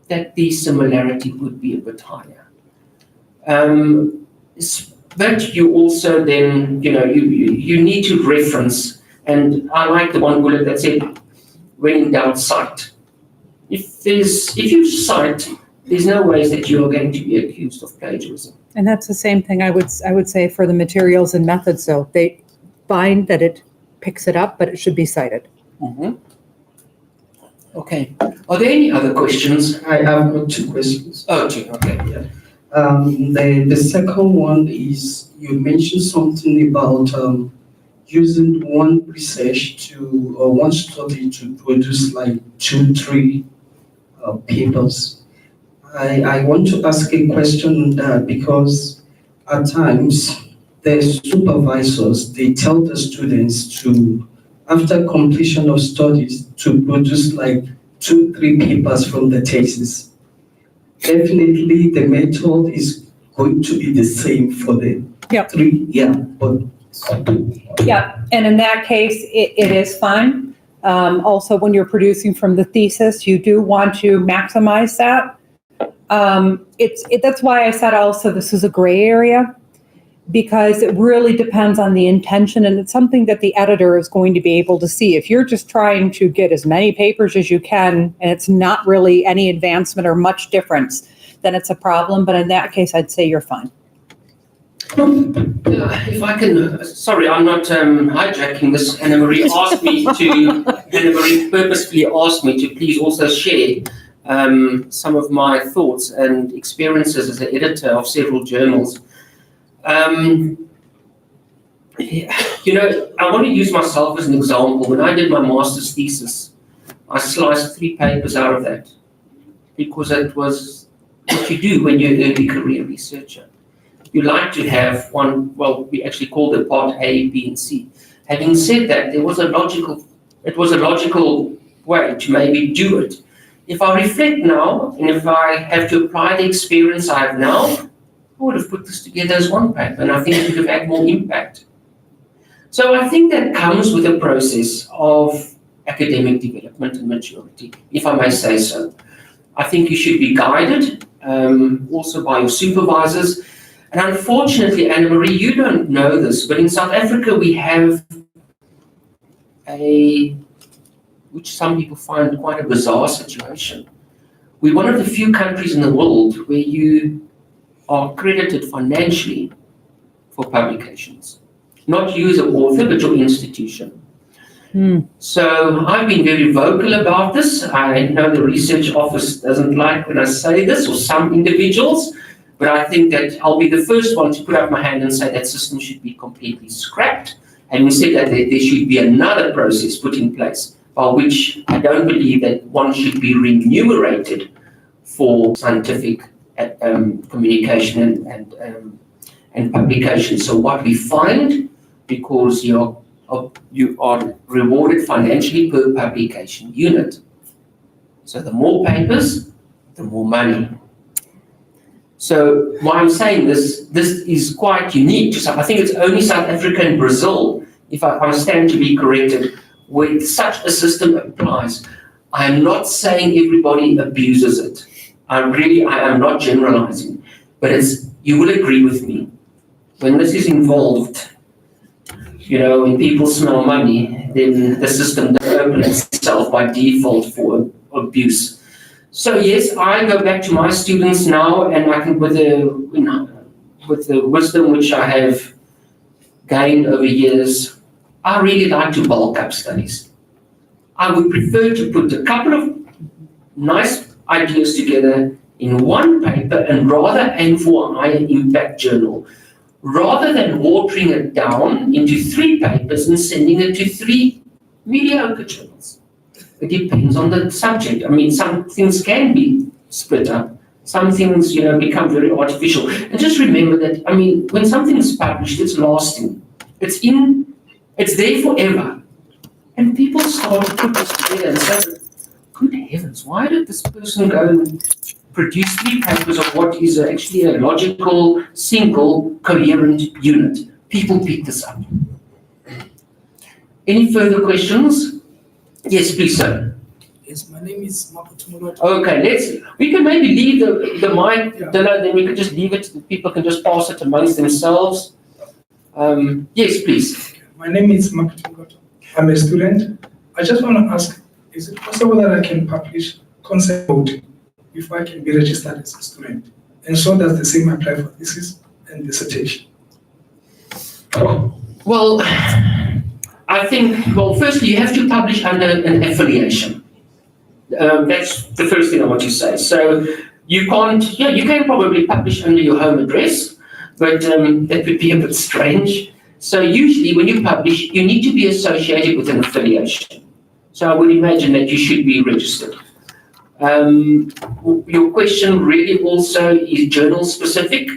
that the similarity would be a bit higher. But you also then, you need to reference, and I like the one bullet that said, when in doubt, cite. If you cite, there's no ways that you are going to be accused of plagiarism. And that's the same thing I would say for the materials and methods, though. They find that it picks it up, but it should be cited. Okay. Are there any other questions? I've got two questions. Oh, two. Okay. The second one is you mentioned something about using one research or one study to produce like 2-3 papers. I want to ask a question on that because at times the supervisors, they tell the students to, after completion of studies, to produce like 2-3 papers from the thesis. Definitely the method is going to be the same for the 3, but Yeah, and in that case, it is fine. Also, when you're producing from the thesis, you do want to maximize that. That's why I said also this is a gray area, because it really depends on the intention, and it's something that the editor is going to be able to see. If you're just trying to get as many papers as you can, and it's not really any advancement or much difference, then it's a problem. But in that case, I'd say you're fine. If I can, sorry, I'm not hijacking this. Anna-Marie asked me to, Anna-Marie purposefully asked me to please also share some of my thoughts and experiences as an editor of several journals. You know, I want to use myself as an example. When I did my master's thesis, I sliced 3 papers out of that because that was what you do when you're an early career researcher. You like to have one, well, we actually called it part A, B, and C. Having said that, it was a logical way to maybe do it. If I reflect now, and if I have to apply the experience I have now, I would have put this together as one paper, and I think it would have had more impact. So I think that comes with a process of academic development and maturity, if I may say so. I think you should be guided also by your supervisors. And unfortunately, Anna-Marie, you don't know this, but in South Africa we have which some people find quite a bizarre situation. We're one of the few countries in the world where you are credited financially for publications. Not you as an author, but your institution. So I've been very vocal about this. I know the research office doesn't like when I say this, or some individuals, but I think that I'll be the first one to put up my hand and say that system should be completely scrapped. And we said that there should be another process put in place by which I don't believe that one should be remunerated for scientific communication and publication. So what we find, because you are rewarded financially per publication unit. So the more papers, the more money. So why I'm saying this is quite unique to South. I think it's only South Africa and Brazil, if I stand to be corrected, where such a system applies. I am not saying everybody abuses it. I am not generalizing, but you will agree with me. When this is involved, you know, when people smell money, then the system doesn't open itself by default for abuse. So yes, I go back to my students now, and I can, with the wisdom which I have gained over years, I really like to bulk up studies. I would prefer to put a couple of nice ideas together in one paper and rather aim for a higher impact journal, rather than watering it down into 3 papers and sending it to 3 mediocre journals. It depends on the subject. I mean, some things can be split up. Some things, you know, become very artificial. And just remember that, I mean, when something is published, it's lasting. It's there forever. And people start to put this together and say, good heavens, why did this person go and produce 3 papers of what is actually a logical, single, coherent unit? People pick this up. Any further questions? Yes, please, sir. Yes, my name is Maputumulot. Okay, we can maybe leave the mic, then we can just leave it, people can just pass it amongst themselves. Yes, please. My name is Maputumulot. I'm a student. I just want to ask, is it possible that I can publish concept code before I can be registered as a student? And so does the same apply for thesis and dissertation? Well, I think, well, firstly, you have to publish under an affiliation. That's the first thing I want to say. So you can't, yeah, you can probably publish under your home address, but that would be a bit strange. So usually when you publish, you need to be associated with an affiliation. So I would imagine that you should be registered. Your question really also is journal specific.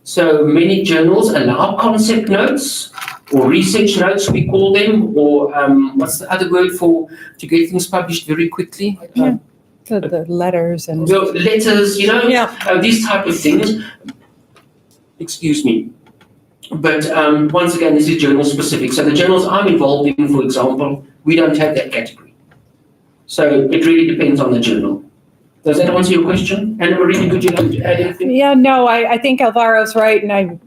So many journals allow concept notes or research notes, we call them, or what's the other word for to get things published very quickly? Yeah. The letters and The letters, you know, Yeah. these type of things. Excuse me. But once again, this is journal specific. So the journals I'm involved in, for example, we don't have that category. So it really depends on the journal. Does that answer your question? Anna Marie, would you like to add anything? Yeah, no, I think Alvaro's right, and I'm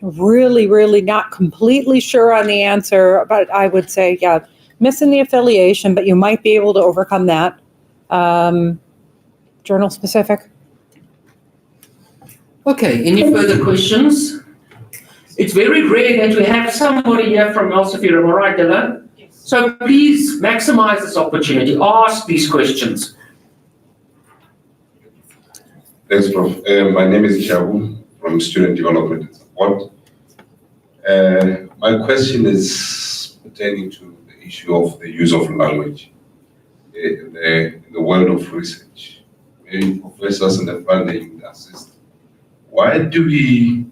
really not completely sure on the answer, but I would say, yeah, missing the affiliation, but you might be able to overcome that. Journal specific. Okay, any further questions? It's very rare that we have somebody here from Elsevier, am I right, Della? Yes. So please maximize this opportunity, ask these questions. Thanks, Prof. My name is Kiabu from Student Development and Support. My question is pertaining to the issue of the use of language in the world of research. Maybe professors in the front they would assist. Why do we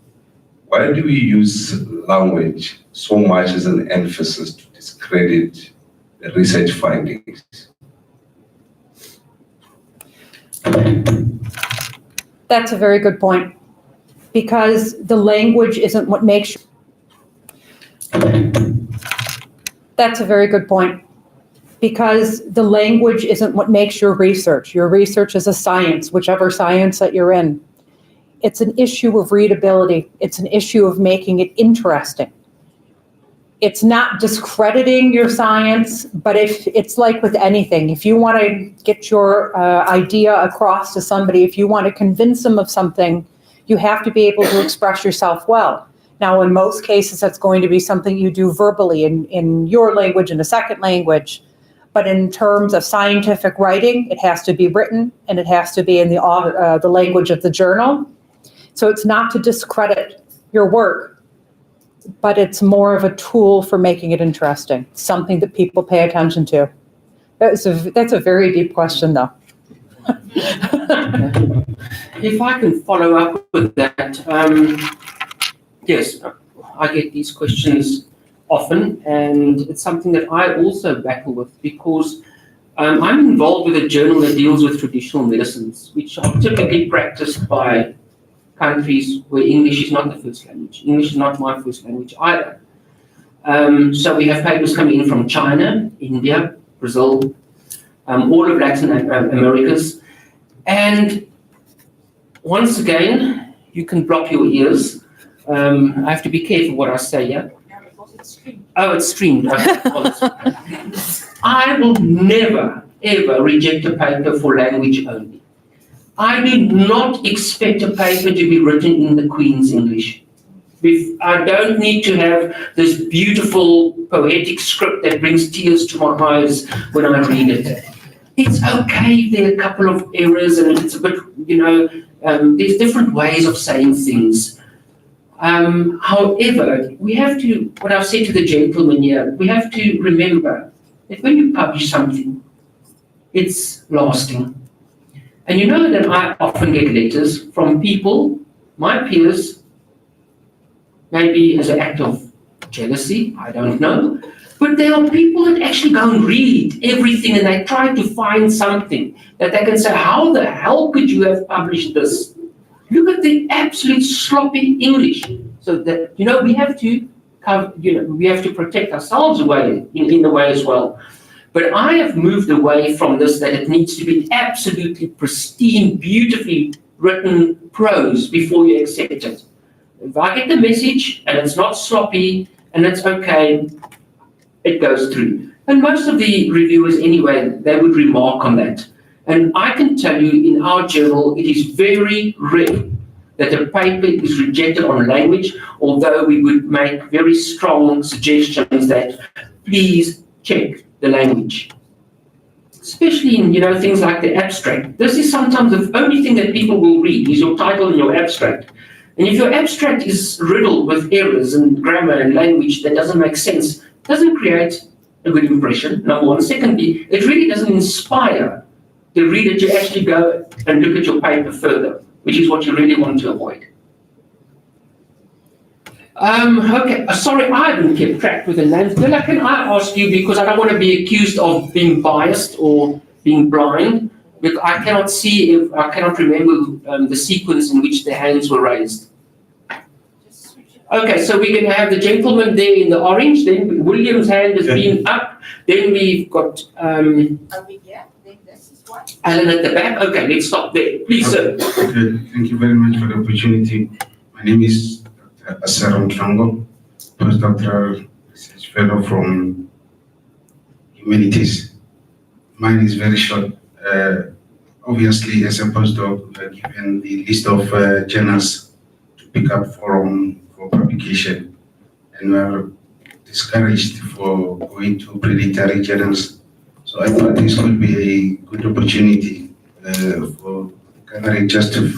use language so much as an emphasis to discredit the research findings? That's a very good point, because the language isn't what makes. That's a very good point, because the language isn't what makes your research. Your research is a science, whichever science that you're in. It's an issue of readability. It's an issue of making it interesting. It's not discrediting your science, but if it's like with anything, if you want to get your idea across to somebody, if you want to convince them of something, you have to be able to express yourself well. Now, in most cases, that's going to be something you do verbally in your language, in a second language. But in terms of scientific writing, it has to be written and it has to be in the language of the journal. So it's not to discredit your work, but it's more of a tool for making it interesting, something that people pay attention to. That's a very deep question, though. If I can follow up with that, yes, I get these questions often, and it's something that I also battle with because I'm involved with a journal that deals with traditional medicines, which are typically practiced by countries where English is not the first language. English is not my first language either. So we have papers coming in from China, India, Brazil, all of Latin Americas. And once again, you can block your ears. I have to be careful what I say here. Yeah, because it's streamed. Oh, it's streamed. I will never, ever reject a paper for language only. I do not expect a paper to be written in the Queen's English. I don't need to have this beautiful poetic script that brings tears to my eyes when I read it. It's okay, there are a couple of errors and it's a bit, there's different ways of saying things. However, we have to, what I've said to the gentleman here, we have to remember that when you publish something, it's lasting. And you know that I often get letters from people, my peers, maybe as an act of jealousy, I don't know, but there are people that actually go and read everything and they try to find something that they can say, how the hell could you have published this? Look at the absolute sloppy English. So that, we have to we have to protect ourselves away in a way as well. But I have moved away from this, that it needs to be absolutely pristine, beautifully written prose before you accept it. If I get the message and it's not sloppy and it's okay, it goes through. And most of the reviewers anyway, they would remark on that. And I can tell you in our journal, it is very rare that a paper is rejected on language, although we would make very strong suggestions that please check the language. Especially in, things like the abstract. This is sometimes the only thing that people will read is your title and your abstract. And if your abstract is riddled with errors and grammar and language that doesn't make sense, it doesn't create a good impression, number one. Secondly, it really doesn't inspire the reader to actually go and look at your paper further, which is what you really want to avoid. Okay, sorry, I haven't kept track with the names. Bella, can I ask you, because I don't want to be accused of being biased or being blind, but I cannot remember the sequence in which the hands were raised. Okay, so we're going to have the gentleman there in the orange, then William's hand has been up, then we've got Over here, then this is one. Alan at the back. Okay, let's stop there. Please, sir. Okay, thank you very much for the opportunity. My name is Dr. Asaron Trango, postdoctoral research fellow from Humanities. Mine is very short. Obviously, as a postdoc, we are given the list of journals to pick up for publication, and we are discouraged for going to predatory journals. So I thought this could be a good opportunity for Concurrent just to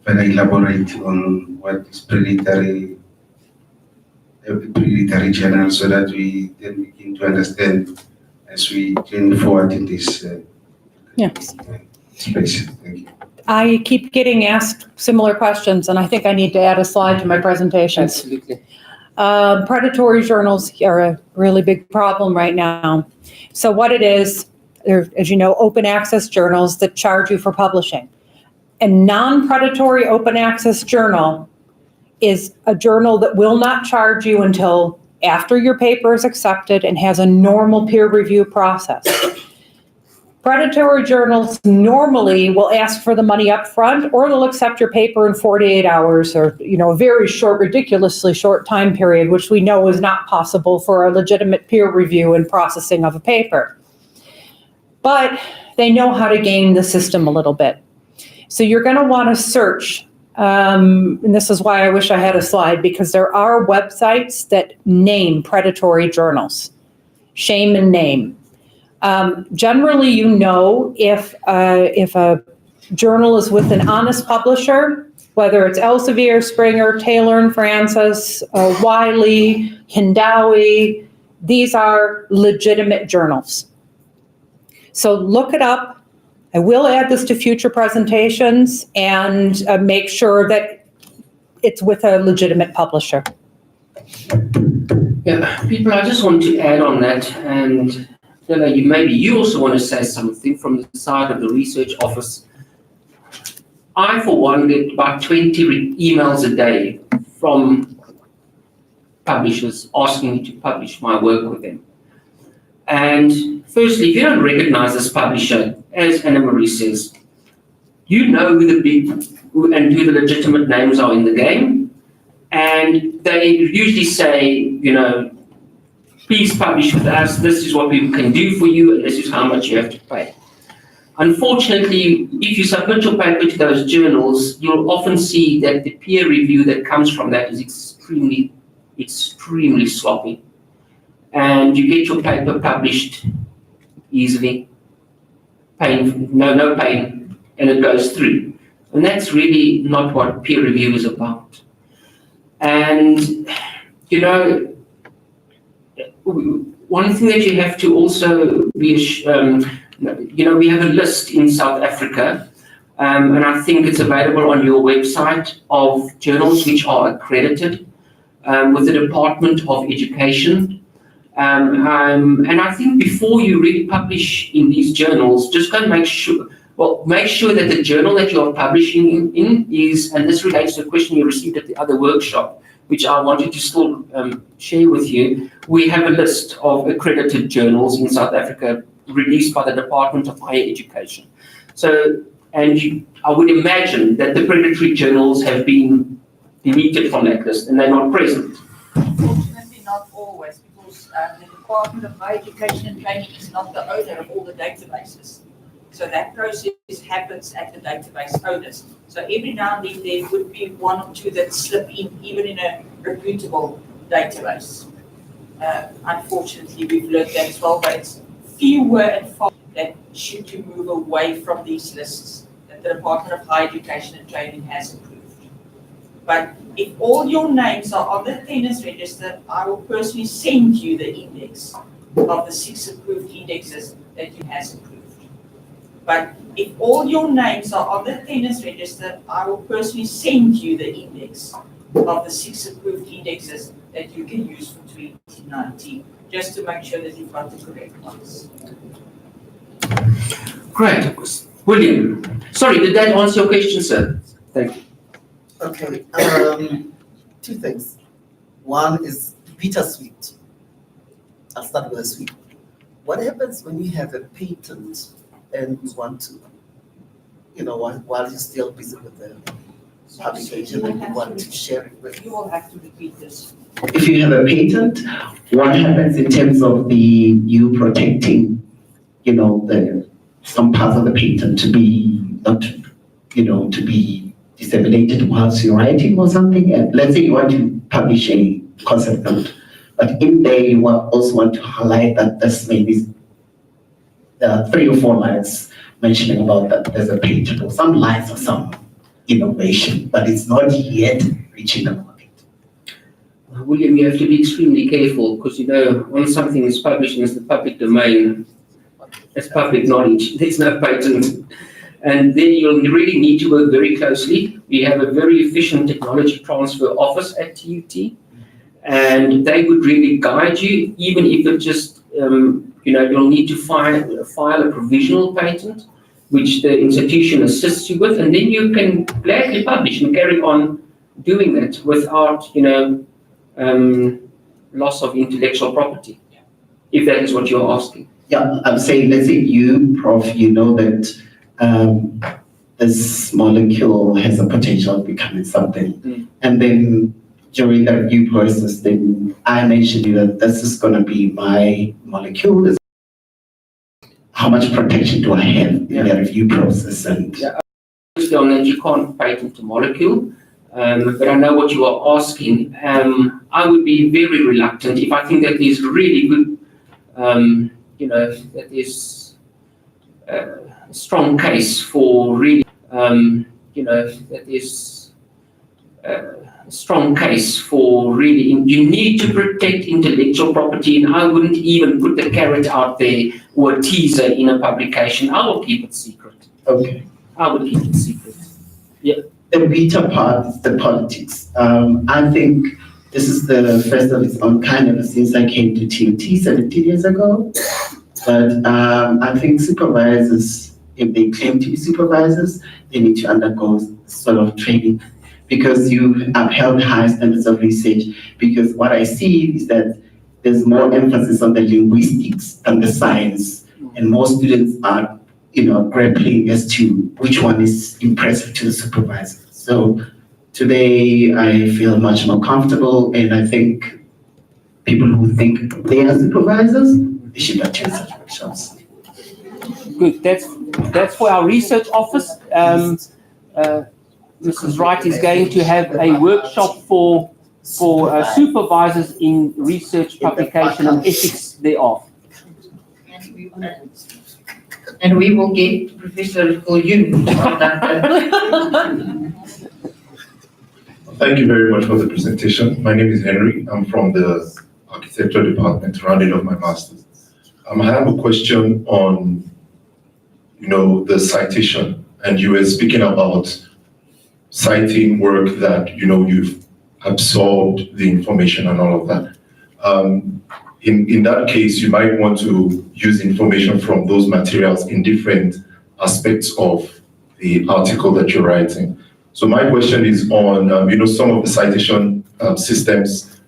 further elaborate on what is predatory journal, so that we then begin to understand as we journey forward in this space. Thank you. I keep getting asked similar questions, and I think I need to add a slide to my presentations. Absolutely. Predatory journals are a really big problem right now. So what it is, there, as you know, open access journals that charge you for publishing. A non-predatory open access journal is a journal that will not charge you until after your paper is accepted and has a normal peer review process. Predatory journals normally will ask for the money up front, or they'll accept your paper in 48 hours, or a very short, ridiculously short time period, which we know is not possible for a legitimate peer review and processing of a paper. But they know how to game the system a little bit. So you're going to want to search, and this is why I wish I had a slide, because there are websites that name predatory journals, shame and name. Generally, if a journal is with an honest publisher, whether it's Elsevier, Springer, Taylor and Francis, Wiley, Hindawi, these are legitimate journals. So look it up. I will add this to future presentations and make sure that it's with a legitimate publisher. Yeah, people, I just want to add on that, and maybe you also want to say something from the side of the research office. I, for one, get about 20 emails a day from publishers asking me to publish my work with them. And firstly, if you don't recognize this publisher, as Anna Marie says, you know who the big and who the legitimate names are in the game. And they usually say, please publish with us, this is what we can do for you, and this is how much you have to pay. Unfortunately, if you submit your paper to those journals, you'll often see that the peer review that comes from that is extremely sloppy. And you get your paper published easily, no pain, and it goes through. And that's really not what peer review is about. And, one thing that you have to also be, we have a list in South Africa, and I think it's available on your website, of journals which are accredited with the Department of Education. And I think before you really publish in these journals, just go and make sure that the journal that you're publishing in is, and this relates to a question you received at the other workshop, which I wanted to still share with you. We have a list of accredited journals in South Africa released by the Department of Higher Education. So, I would imagine that the predatory journals have been deleted from that list and they're not present. Unfortunately, not always, because the Department of Higher Education and Training is not the owner of all the databases. So that process happens at the database owners. So every now and then there would be one or two that slip in, even in a reputable database. Unfortunately, we've learned that as well, but it's fewer and far that should to move away from these lists that the Department of Higher Education and Training has approved. But if all your names are on the tenants register, I will personally send you the index of the 6 approved indexes that you has approved. But if all your names are on the tenants register, I will personally send you the index of the 6 approved indexes that you can use for 2019, just to make sure that you've got the correct ones. Great. William, sorry, did that answer your question, sir? Thank you. Okay, 2 things. One is bittersweet. I'll start with a sweet. What happens when you have a patent and you want to, while you're still busy with the publication and you want to share it with? You will have to repeat this. If you have a patent, what happens in terms of you protecting, some parts of the patent to be not, to be disseminated whilst you're writing or something? And let's say you want to publish a concept note, but in there you also want to highlight that this maybe 3 or 4 lines mentioning about that there's a patent or some lines of some innovation, but it's not yet reaching the market. William, you have to be extremely careful because, once something is published in the public domain, it's public knowledge. There's no patent. And then you'll really need to work very closely. We have a very efficient technology transfer office at TUT, and they would really guide you, even if it just, you'll need to file a provisional patent, which the institution assists you with, and then you can gladly publish and carry on doing that without, loss of intellectual property, if that is what you're asking. Yeah, I'm saying, let's say you, Prof, you know that this molecule has a potential of becoming something. And then during the review process, then I mentioned to you that this is going to be my molecule. How much protection do I have in the review process? And On that, you can't patent a molecule, but I know what you are asking. I would be very reluctant if I think that there's really good, that there's a strong case for really, that there's a strong case for really, you need to protect intellectual property, and I wouldn't even put the carrot out there or a teaser in a publication. I will keep it secret. okay. I would keep it secret. Yeah. The beta part is the politics. I think this is the first of its own kind ever since I came to TUT 17 years ago. But I think supervisors, if they claim to be supervisors, they need to undergo sort of training because you've upheld high standards of research. Because what I see is that there's more emphasis on the linguistics than the science, and most students are grappling as to which one is impressive to the supervisor. So today I feel much more comfortable, and I think people who think they are supervisors, they should attend such workshops. Good. That's for our research office. Mrs. Wright is going to have a workshop for supervisors in research, publication, and ethics thereof. And we will get Professor Viljoen. Thank you very much for the presentation. My name is Henry. I'm from the architecture department, rounding off my master's. I have a question on, the citation, and you were speaking about citing work that, you've absorbed the information and all of that. In that case, you might want to use information from those materials in different aspects of the article that you're writing. So my question is on, some of the citation systems,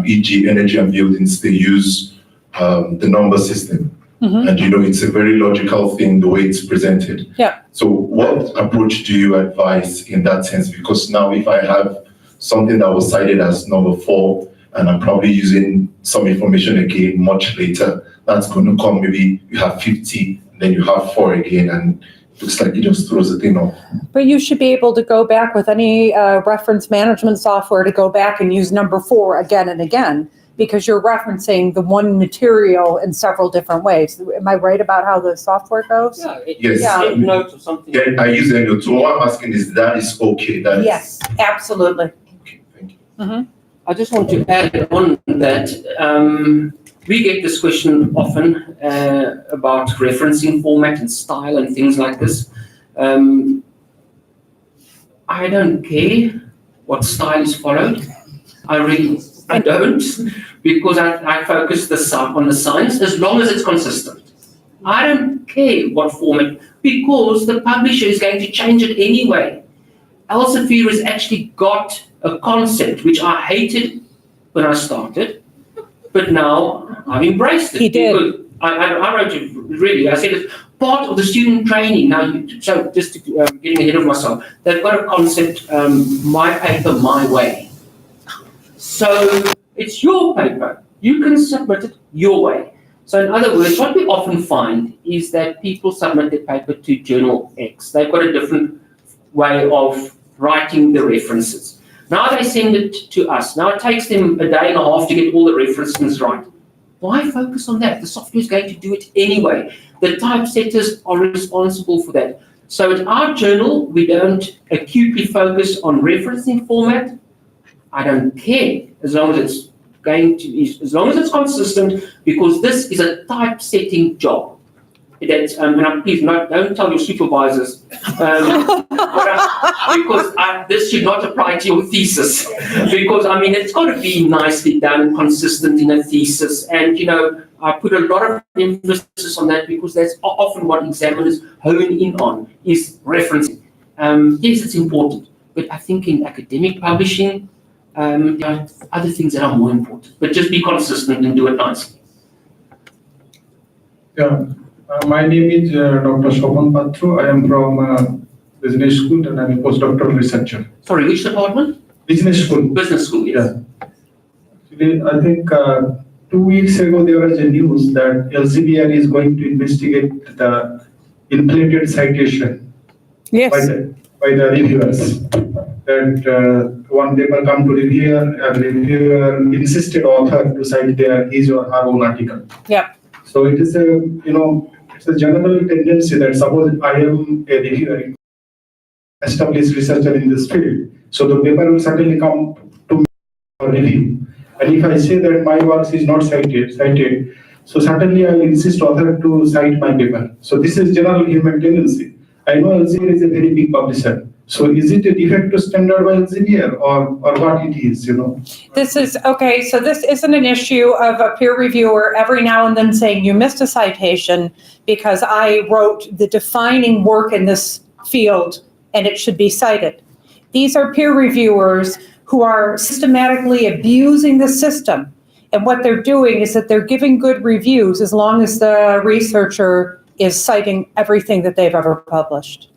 e.g. energy and buildings, they use the number system. And, it's a very logical thing, the way it's presented. Yeah. So what approach do you advise in that sense? Because now if I have something that was cited as number 4, and I'm probably using some information again much later, that's going to come, maybe you have 50, and then you have 4 again, and it looks like it just throws the thing off. But you should be able to go back with any reference management software to go back and use number 4 again and again because you're referencing the one material in several different ways. Am I right about how the software goes? Yeah, Yes. take note of something. Yeah, I use EndNote. So what I'm asking is that is okay. That is Yes, absolutely. okay. Thank you. I just want to add on that we get this question often about referencing format and style and things like this. I don't care what style is followed. I don't, because I focus on the science as long as it's consistent. I don't care what format, because the publisher is going to change it anyway. Elsevier has actually got a concept which I hated when I started, but now I've embraced it. He did. Because I wrote it, really, I said it's part of the student training. Now, so just getting ahead of myself, they've got a concept, my paper, my way. So it's your paper. You can submit it your way. So in other words, what we often find is that people submit their paper to Journal X. They've got a different way of writing the references. Now they send it to us. Now it takes them a day and a half to get all the references right. Why focus on that? The software is going to do it anyway. The typesetters are responsible for that. So at our journal, we don't acutely focus on referencing format. I don't care as long as it's as long as it's consistent, because this is a typesetting job. That's, and please don't tell your supervisors, because this should not apply to your thesis. Because I mean, it's got to be nicely done, consistent in a thesis, and I put a lot of emphasis on that because that's often what examiners hone in on is referencing. Yes, it's important, but I think in academic publishing, there are other things that are more important. But just be consistent and do it nicely. Yeah. My name is Dr. Shobhan Patru. I am from Business School and I'm a postdoctoral researcher. Sorry, which department? Business School. Business School, yes. Yeah. Actually, I think 2 weeks ago there was a news that Elsevier is going to investigate the inflated citation by the reviewers. That one paper come to reviewer, and reviewer insisted author to cite his or her own article. Yeah. So it is it's a general tendency that suppose I am a reviewer, established researcher in this field, so the paper will certainly come to me for review. And if I say that my works is not cited, so certainly I will insist author to cite my paper. So this is general human tendency. I know Elsevier is a very big publisher. So is it a de facto standard by Elsevier or what it is, This is, okay, so this isn't an issue of a peer reviewer every now and then saying you missed a citation because I wrote the defining work in this field and it should be cited. These are peer reviewers who are systematically abusing the system. And what they're doing is that they're giving good reviews as long as the researcher is citing everything that they've ever published.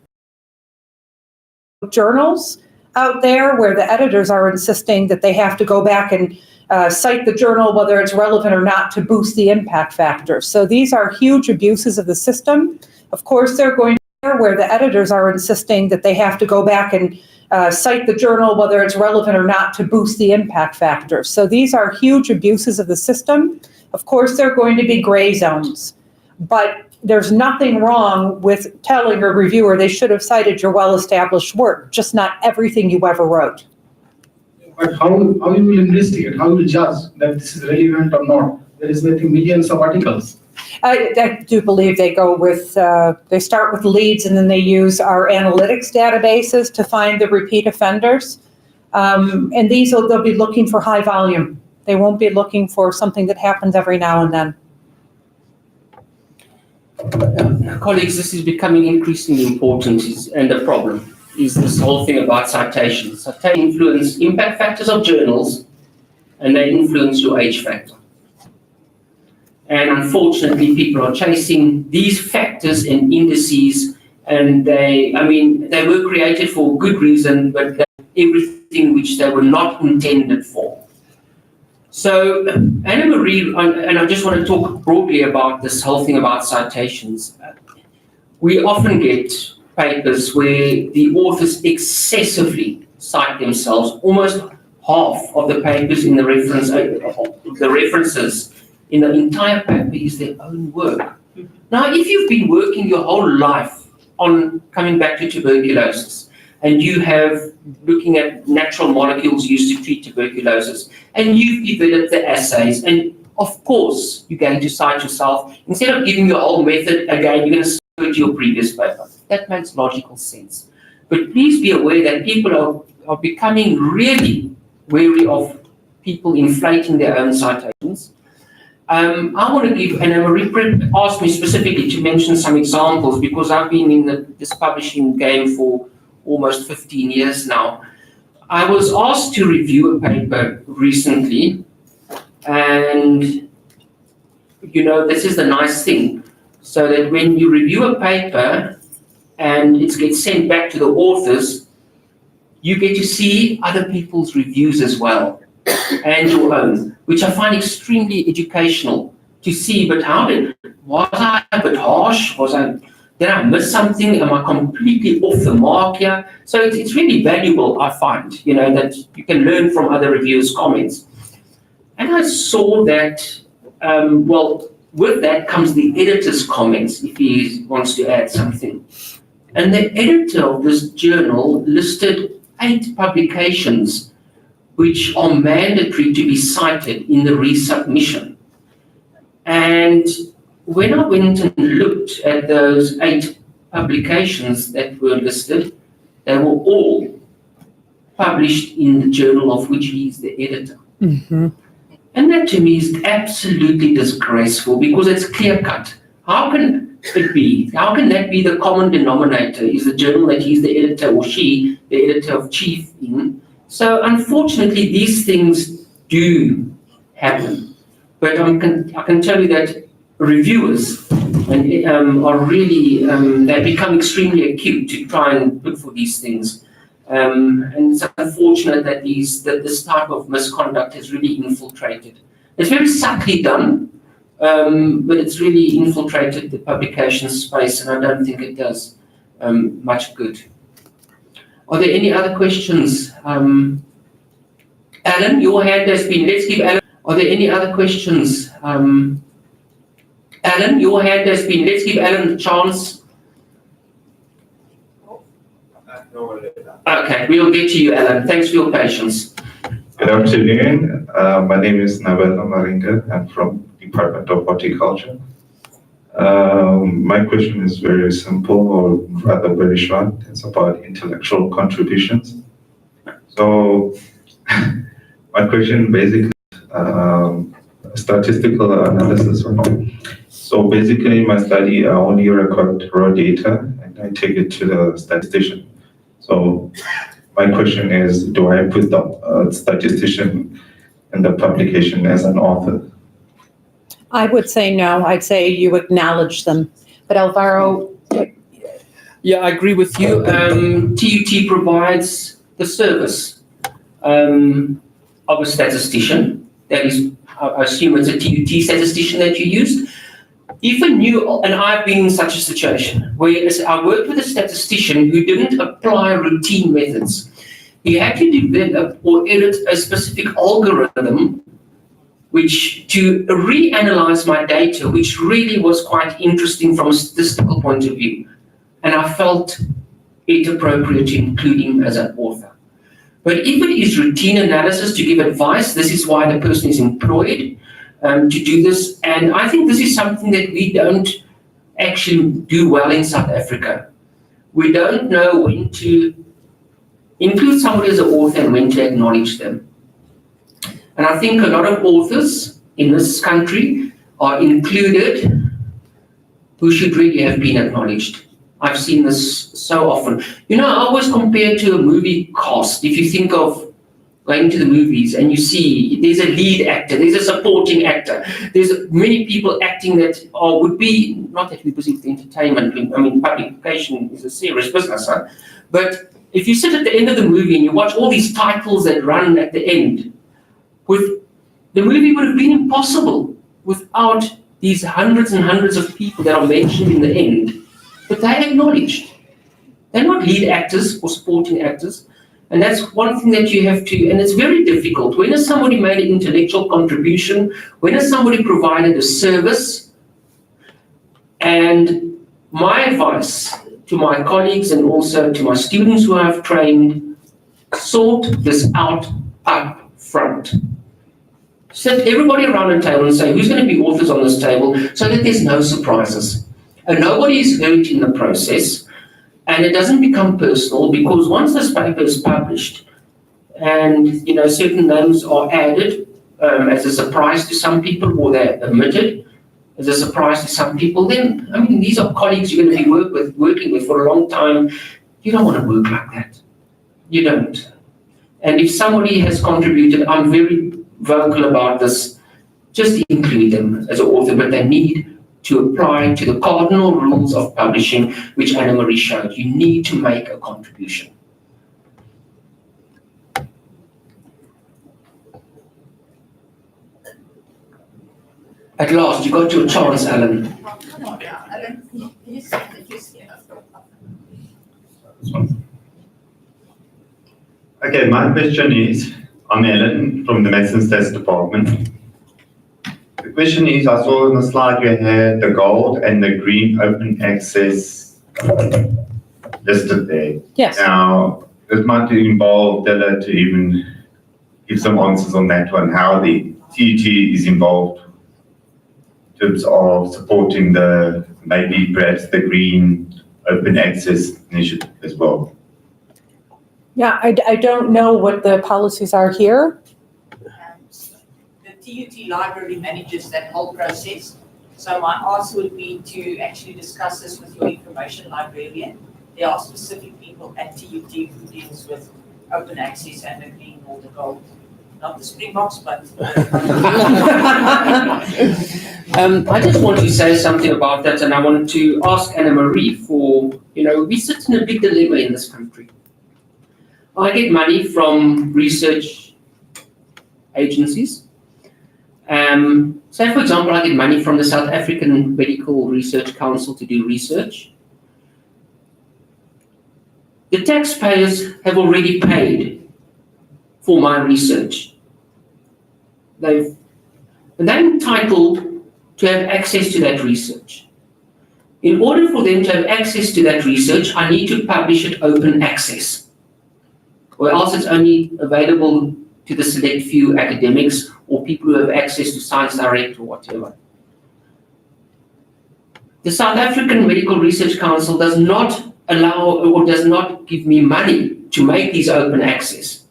Journals out there where the editors are insisting that they have to go back and cite the journal, whether it's relevant or not, to boost the impact factor. So these are huge abuses of the system. Of course, they're going to where the editors are insisting that they have to go back and cite the journal, whether it's relevant or not, to boost the impact factor. So these are huge abuses of the system. Of course, there are going to be gray zones, but there's nothing wrong with telling a reviewer they should have cited your well-established work, just not everything you ever wrote. But how you will investigate, how you will judge that this is relevant or not? There is millions of articles. I do believe they go with, they start with leads and then they use our analytics databases to find the repeat offenders. And they'll be looking for high volume. They won't be looking for something that happens every now and then. Colleagues, this is becoming increasingly important, and the problem is this whole thing about citations. Citations influence impact factors of journals, and they influence your age factor. And unfortunately, people are chasing these factors and indices, and they were created for good reason, but they're everything which they were not intended for. So, Anna-Marie, and I just want to talk broadly about this whole thing about citations. We often get papers where the authors excessively cite themselves, almost half of the papers in the references in the entire paper is their own work. Now, if you've been working your whole life on coming back to tuberculosis, and you have looking at natural molecules used to treat tuberculosis, and you've developed the assays, and of course, you're going to cite yourself. Instead of giving your whole method again, you're going to cite your previous paper. That makes logical sense. But please be aware that people are becoming really wary of people inflating their own citations. I want to give, and Manuscript asked me specifically to mention some examples because I've been in this publishing game for almost 15 years now. I was asked to review a paper recently, and this is the nice thing, so that when you review a paper and it gets sent back to the authors, you get to see other people's reviews as well, and your own, which I find extremely educational to see. But was I a bit harsh? Did I miss something? Am I completely off the mark here? So it's really valuable, I find, that you can learn from other reviewers' comments. And I saw that, with that comes the editor's comments, if he wants to add something. And the editor of this journal listed 8 publications which are mandatory to be cited in the resubmission. And when I went and looked at those 8 publications that were listed, they were all published in the journal of which he is the editor. Mm-hmm. And that to me is absolutely disgraceful because it's clear-cut. How can it be? How can that be the common denominator? Is the journal that he's the editor or she the editor of chief in? So unfortunately, these things do happen. But I can tell you that reviewers are really, they become extremely acute to try and look for these things. And it's unfortunate that this type of misconduct has really infiltrated. It's very subtly done, but it's really infiltrated the publication space, and I don't think it does much good. Are there any other questions? Alan, your hand has been, let's give Alan, are there any other questions? Alan, your hand has been, let's give Alan a chance. Okay, we'll get to you, Alan. Thanks for your patience. Good afternoon. My name is Nabella Maringa. I'm from Department of Horticulture. My question is very simple, or rather very short. It's about intellectual contributions. So my question basically statistical analysis. So basically in my study, I only record raw data and I take it to the statistician. So my question is, do I put the statistician in the publication as an author? I would say no. I'd say you acknowledge them. But Alvaro. Yeah, I agree with you. TUT provides the service of a statistician. That is, I assume it's a TUT statistician that you used. If a new, and I've been in such a situation where I worked with a statistician who didn't apply routine methods. He had to develop or edit a specific algorithm which to reanalyze my data, which really was quite interesting from a statistical point of view. And I felt it appropriate to include him as an author. But if it is routine analysis to give advice, this is why the person is employed to do this. And I think this is something that we don't actually do well in South Africa. We don't know when to include somebody as an author and when to acknowledge them. And I think a lot of authors in this country are included who should really have been acknowledged. I've seen this so often. I always compare to a movie cast. If you think of going to the movies and you see there's a lead actor, there's a supporting actor, there's many people acting that would be, not that we're busy with entertainment, I mean, publication is a serious business, huh? But if you sit at the end of the movie and you watch all these titles that run at the end, the movie would have been impossible without these hundreds and hundreds of people that are mentioned in the end. But they're acknowledged. They're not lead actors or supporting actors. And that's one thing that you have to, and it's very difficult. When has somebody made an intellectual contribution? When has somebody provided a service? And my advice to my colleagues and also to my students who I've trained, sort this out up front. Sit everybody around a table and say, who's going to be authors on this table, so that there's no surprises. And nobody is hurt in the process. And it doesn't become personal, because once this paper is published and certain names are added as a surprise to some people, or they're omitted as a surprise to some people, then these are colleagues you're going to be working with for a long time. You don't want to work like that. You don't. And if somebody has contributed, I'm very vocal about this, just include them as an author, but they need to apply to the cardinal rules of publishing, which Anna Marie showed. You need to make a contribution. At last, you got your chance, Alan. Come on now, Alan. You said that you're scared. Okay, my question is, I'm Ellen from the Medicine Stats Department. The question is, I saw on the slide you had the gold and the green open access listed there. Yes. Now, it might involve Dilla to even give some answers on that one, how the TUT is involved in terms of supporting maybe perhaps the green open access initiative as well. Yeah, I don't know what the policies are here. The TUT library manages that whole process. So my ask would be to actually discuss this with your information librarian. There are specific people at TUT who deals with open access and the green or the gold. Not the Springboks, but... I just want to say something about that, and I want to ask Anna Marie for, we sit in a big dilemma in this country. I get money from research agencies. Say, for example, I get money from the South African Medical Research Council to do research. The taxpayers have already paid for my research. They're entitled to have access to that research. In order for them to have access to that research, I need to publish it open access, or else it's only available to the select few academics or people who have access to Science Direct or whatever. The South African Medical Research Council does not allow or does not give me money to make these open access.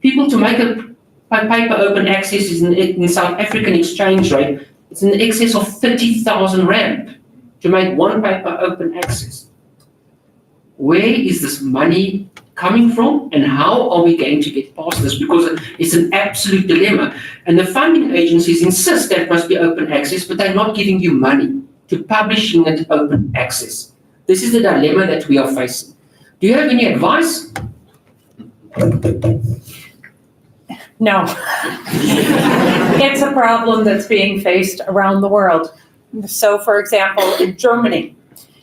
People, to make a paper open access is in South African exchange rate, it's in excess of 30,000 Rand to make one paper open access. Where is this money coming from, and how are we going to get past this? Because it's an absolute dilemma. And the funding agencies insist that it must be open access, but they're not giving you money to publishing it open access. This is the dilemma that we are facing. Do you have any advice? No. It's a problem that's being faced around the world. So, for example, in Germany,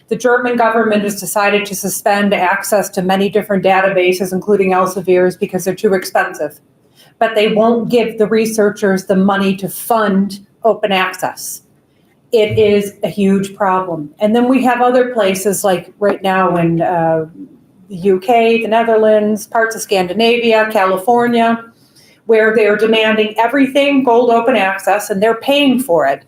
the German government has decided to suspend access to many different databases, including Elsevier's, because they're too expensive. But they won't give the researchers the money to fund open access. It is a huge problem. And then we have other places, like right now in the UK, the Netherlands, parts of Scandinavia, California, where they're demanding everything gold open access, and they're paying for it.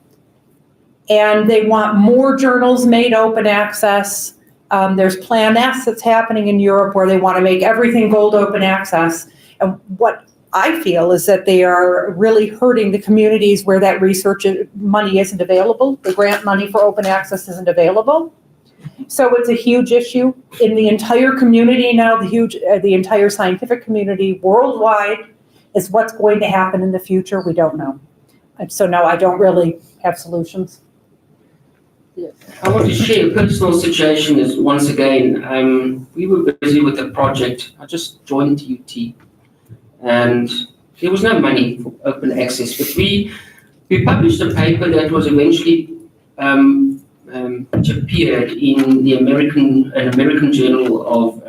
And they want more journals made open access. There's Plan S that's happening in Europe where they want to make everything gold open access. And what I feel is that they are really hurting the communities where that research money isn't available. The grant money for open access isn't available. So it's a huge issue in the entire community now, the entire scientific community worldwide. Is what's going to happen in the future, we don't know. And so no, I don't really have solutions. I want to share a personal situation. Is once again, we were busy with a project. I just joined TUT, and there was no money for open access. But we published a paper that was eventually which appeared in the American Journal of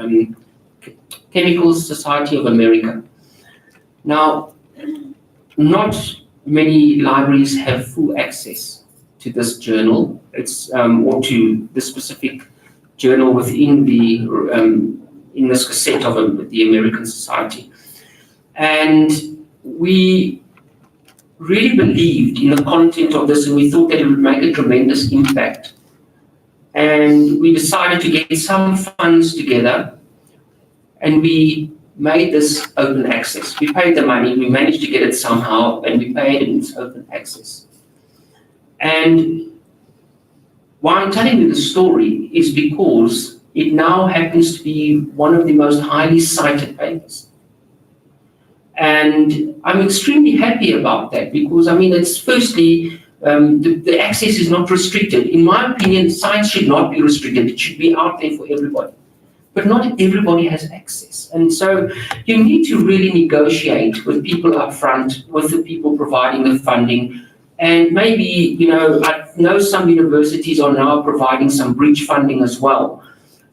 Chemical Society of America. Now, not many libraries have full access to this journal. It's or to the specific journal within the in this cassette of the American Society, and we really believed in the content of this, and we thought that it would make a tremendous impact. And we decided to get some funds together, and we made this open access. We paid the money, we managed to get it somehow, and we paid it in open access. And why I'm telling you the story is because it now happens to be one of the most highly cited papers. And I'm extremely happy about that because, I mean, it's firstly, the access is not restricted. In my opinion, science should not be restricted. It should be out there for everybody. But not everybody has access. And so you need to really negotiate with people up front, with the people providing the funding. And maybe, you know, I know some universities are now providing some bridge funding as well.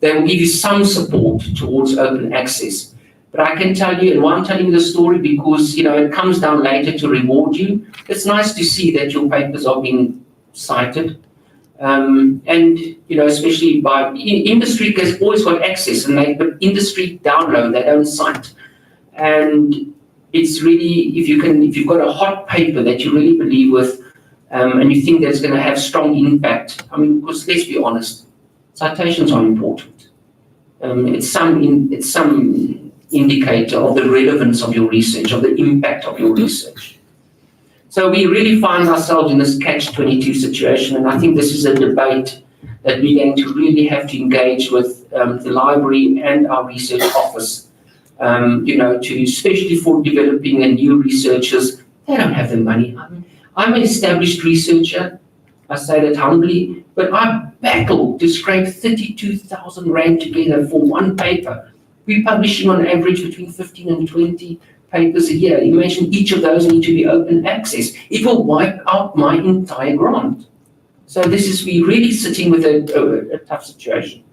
They will give you some support towards open access. But I can tell you, and why I'm telling you the story, because, you know, it comes down later to reward you. It's nice to see that your papers are being cited. And, you know, especially by industry has always got access, but industry download, they don't cite. And it's really, if you've got a hot paper that you really believe with, and you think that's going to have strong impact, I mean, because let's be honest, citations are important. It's some indicator of the relevance of your research, of the impact of your research. So we really find ourselves in this catch-22 situation, and I think this is a debate that we're going to really have to engage with the library and our research office, you know, especially for developing and new researchers. They don't have the money. I mean, I'm an established researcher, I say that humbly, but I battled to scrape 32,000 Rand together for one paper. We're publishing on average between 15 and 20 papers a year. Imagine each of those need to be open access. It will wipe out my entire grant. So we're really sitting with a tough situation.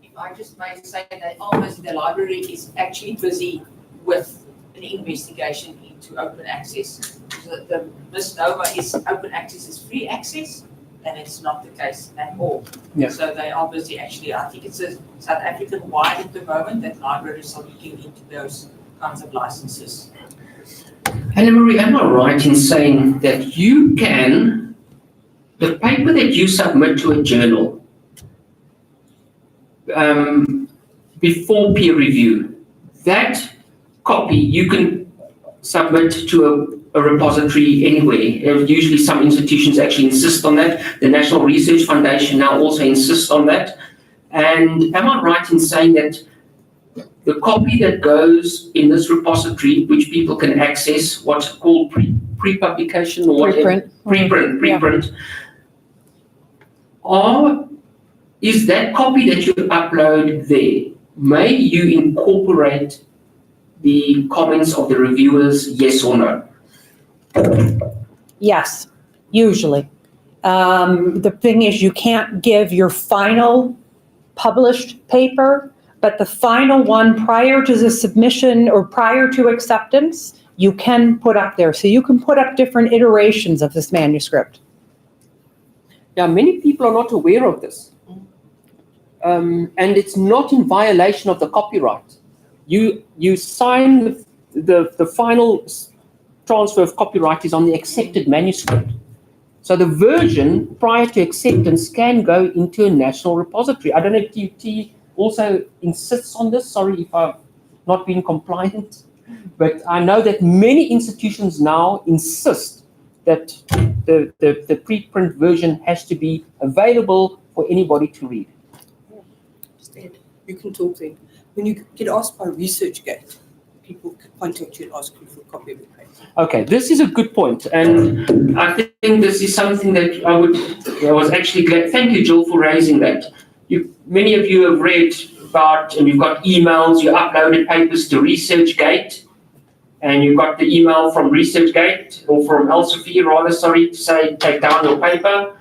If I just may say that almost the library is actually busy with an investigation into open access. The misnomer is open access is free access, and it's not the case at all. Yeah. So they are busy actually. I think it's a South African wide at the moment that libraries are looking into those kinds of licenses. Anna-Marie, am I right in saying that the paper that you submit to a journal before peer review, that copy you can submit to a repository anywhere. Usually some institutions actually insist on that. The National Research Foundation now also insists on that. And am I right in saying that the copy that goes in this repository, which people can access, what's called pre-publication or whatever? Preprint. Or is that copy that you upload there, may you incorporate the comments of the reviewers, yes or no? Yes, usually. The thing is, you can't give your final published paper, but the final one prior to the submission or prior to acceptance, you can put up there. So you can put up different iterations of this manuscript. Now, many people are not aware of this. And it's not in violation of the copyright. You sign the final transfer of copyright is on the accepted manuscript. So the version prior to acceptance can go into a national repository. I don't know if TUT also insists on this. Sorry if I've not been compliant, but I know that many institutions now insist that the preprint version has to be available for anybody to read. You can talk then. When you get asked by ResearchGate, people can contact you and ask you for a copy of the paper. Okay, this is a good point, and I think this is something that I was actually glad. Thank you, Jill, for raising that. Many of you have read about, and you've got emails, you uploaded papers to ResearchGate, and you got the email from ResearchGate, or from Elsevier, rather, sorry, to say, take down your paper.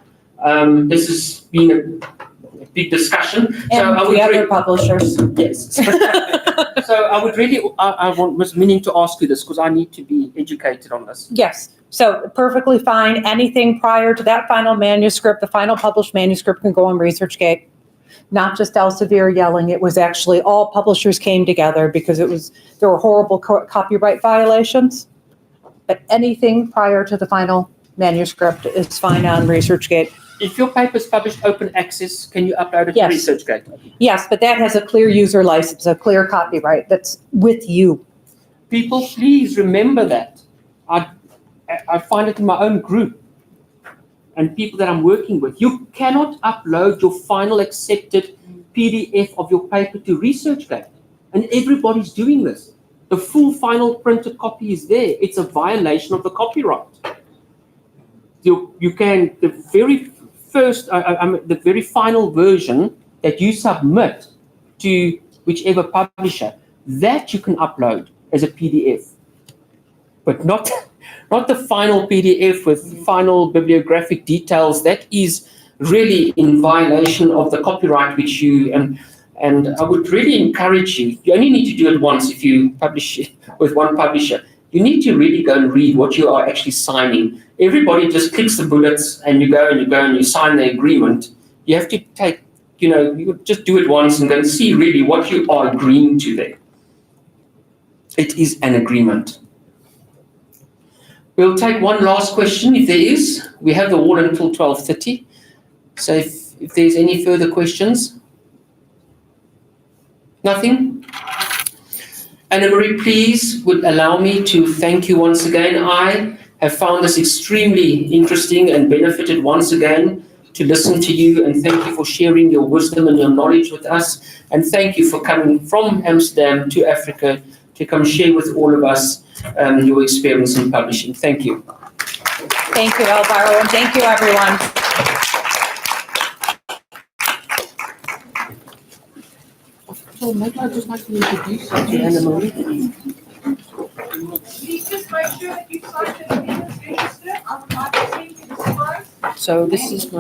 This has been big discussion. And the other publishers. Yes. So I would really, was meaning to ask you this because I need to be educated on this. Yes, so perfectly fine. Anything prior to that final manuscript, the final published manuscript can go on ResearchGate. Not just Elsevier yelling, it was actually all publishers came together because there were horrible copyright violations. But anything prior to the final manuscript is fine on ResearchGate. If your paper is published open access, can you upload it Yes. to ResearchGate? Yes, but that has a clear user license, a clear copyright that's with you. People, please remember that. I find it in my own group and people that I'm working with. You cannot upload your final accepted PDF of your paper to ResearchGate. And everybody's doing this. The full final printed copy is there. It's a violation of the copyright. You can, the very first, the very final version that you submit to whichever publisher, that you can upload as a PDF. But not the final PDF with final bibliographic details. That is really in violation of the copyright which you, and I would really encourage you, you only need to do it once if you publish it with one publisher. You need to really go and read what you are actually signing. Everybody just clicks the bullets and you go and you sign the agreement. You have to take, you just do it once and then see really what you are agreeing to there. It is an agreement. We'll take one last question if there is. We have the wall until 12:30. So if there's any further questions. Nothing? Anna-Marie, please would allow me to thank you once again. I have found this extremely interesting and benefited once again to listen to you, and thank you for sharing your wisdom and your knowledge with us. And thank you for coming from Amsterdam to Africa to come share with all of us your experience in publishing. Thank you. Thank you, Alvaro, and thank you, everyone. So maybe I'd just like to introduce you to Anna-Marie. Please just make sure that you sign the agreement register. I'll send you the slides. So this is my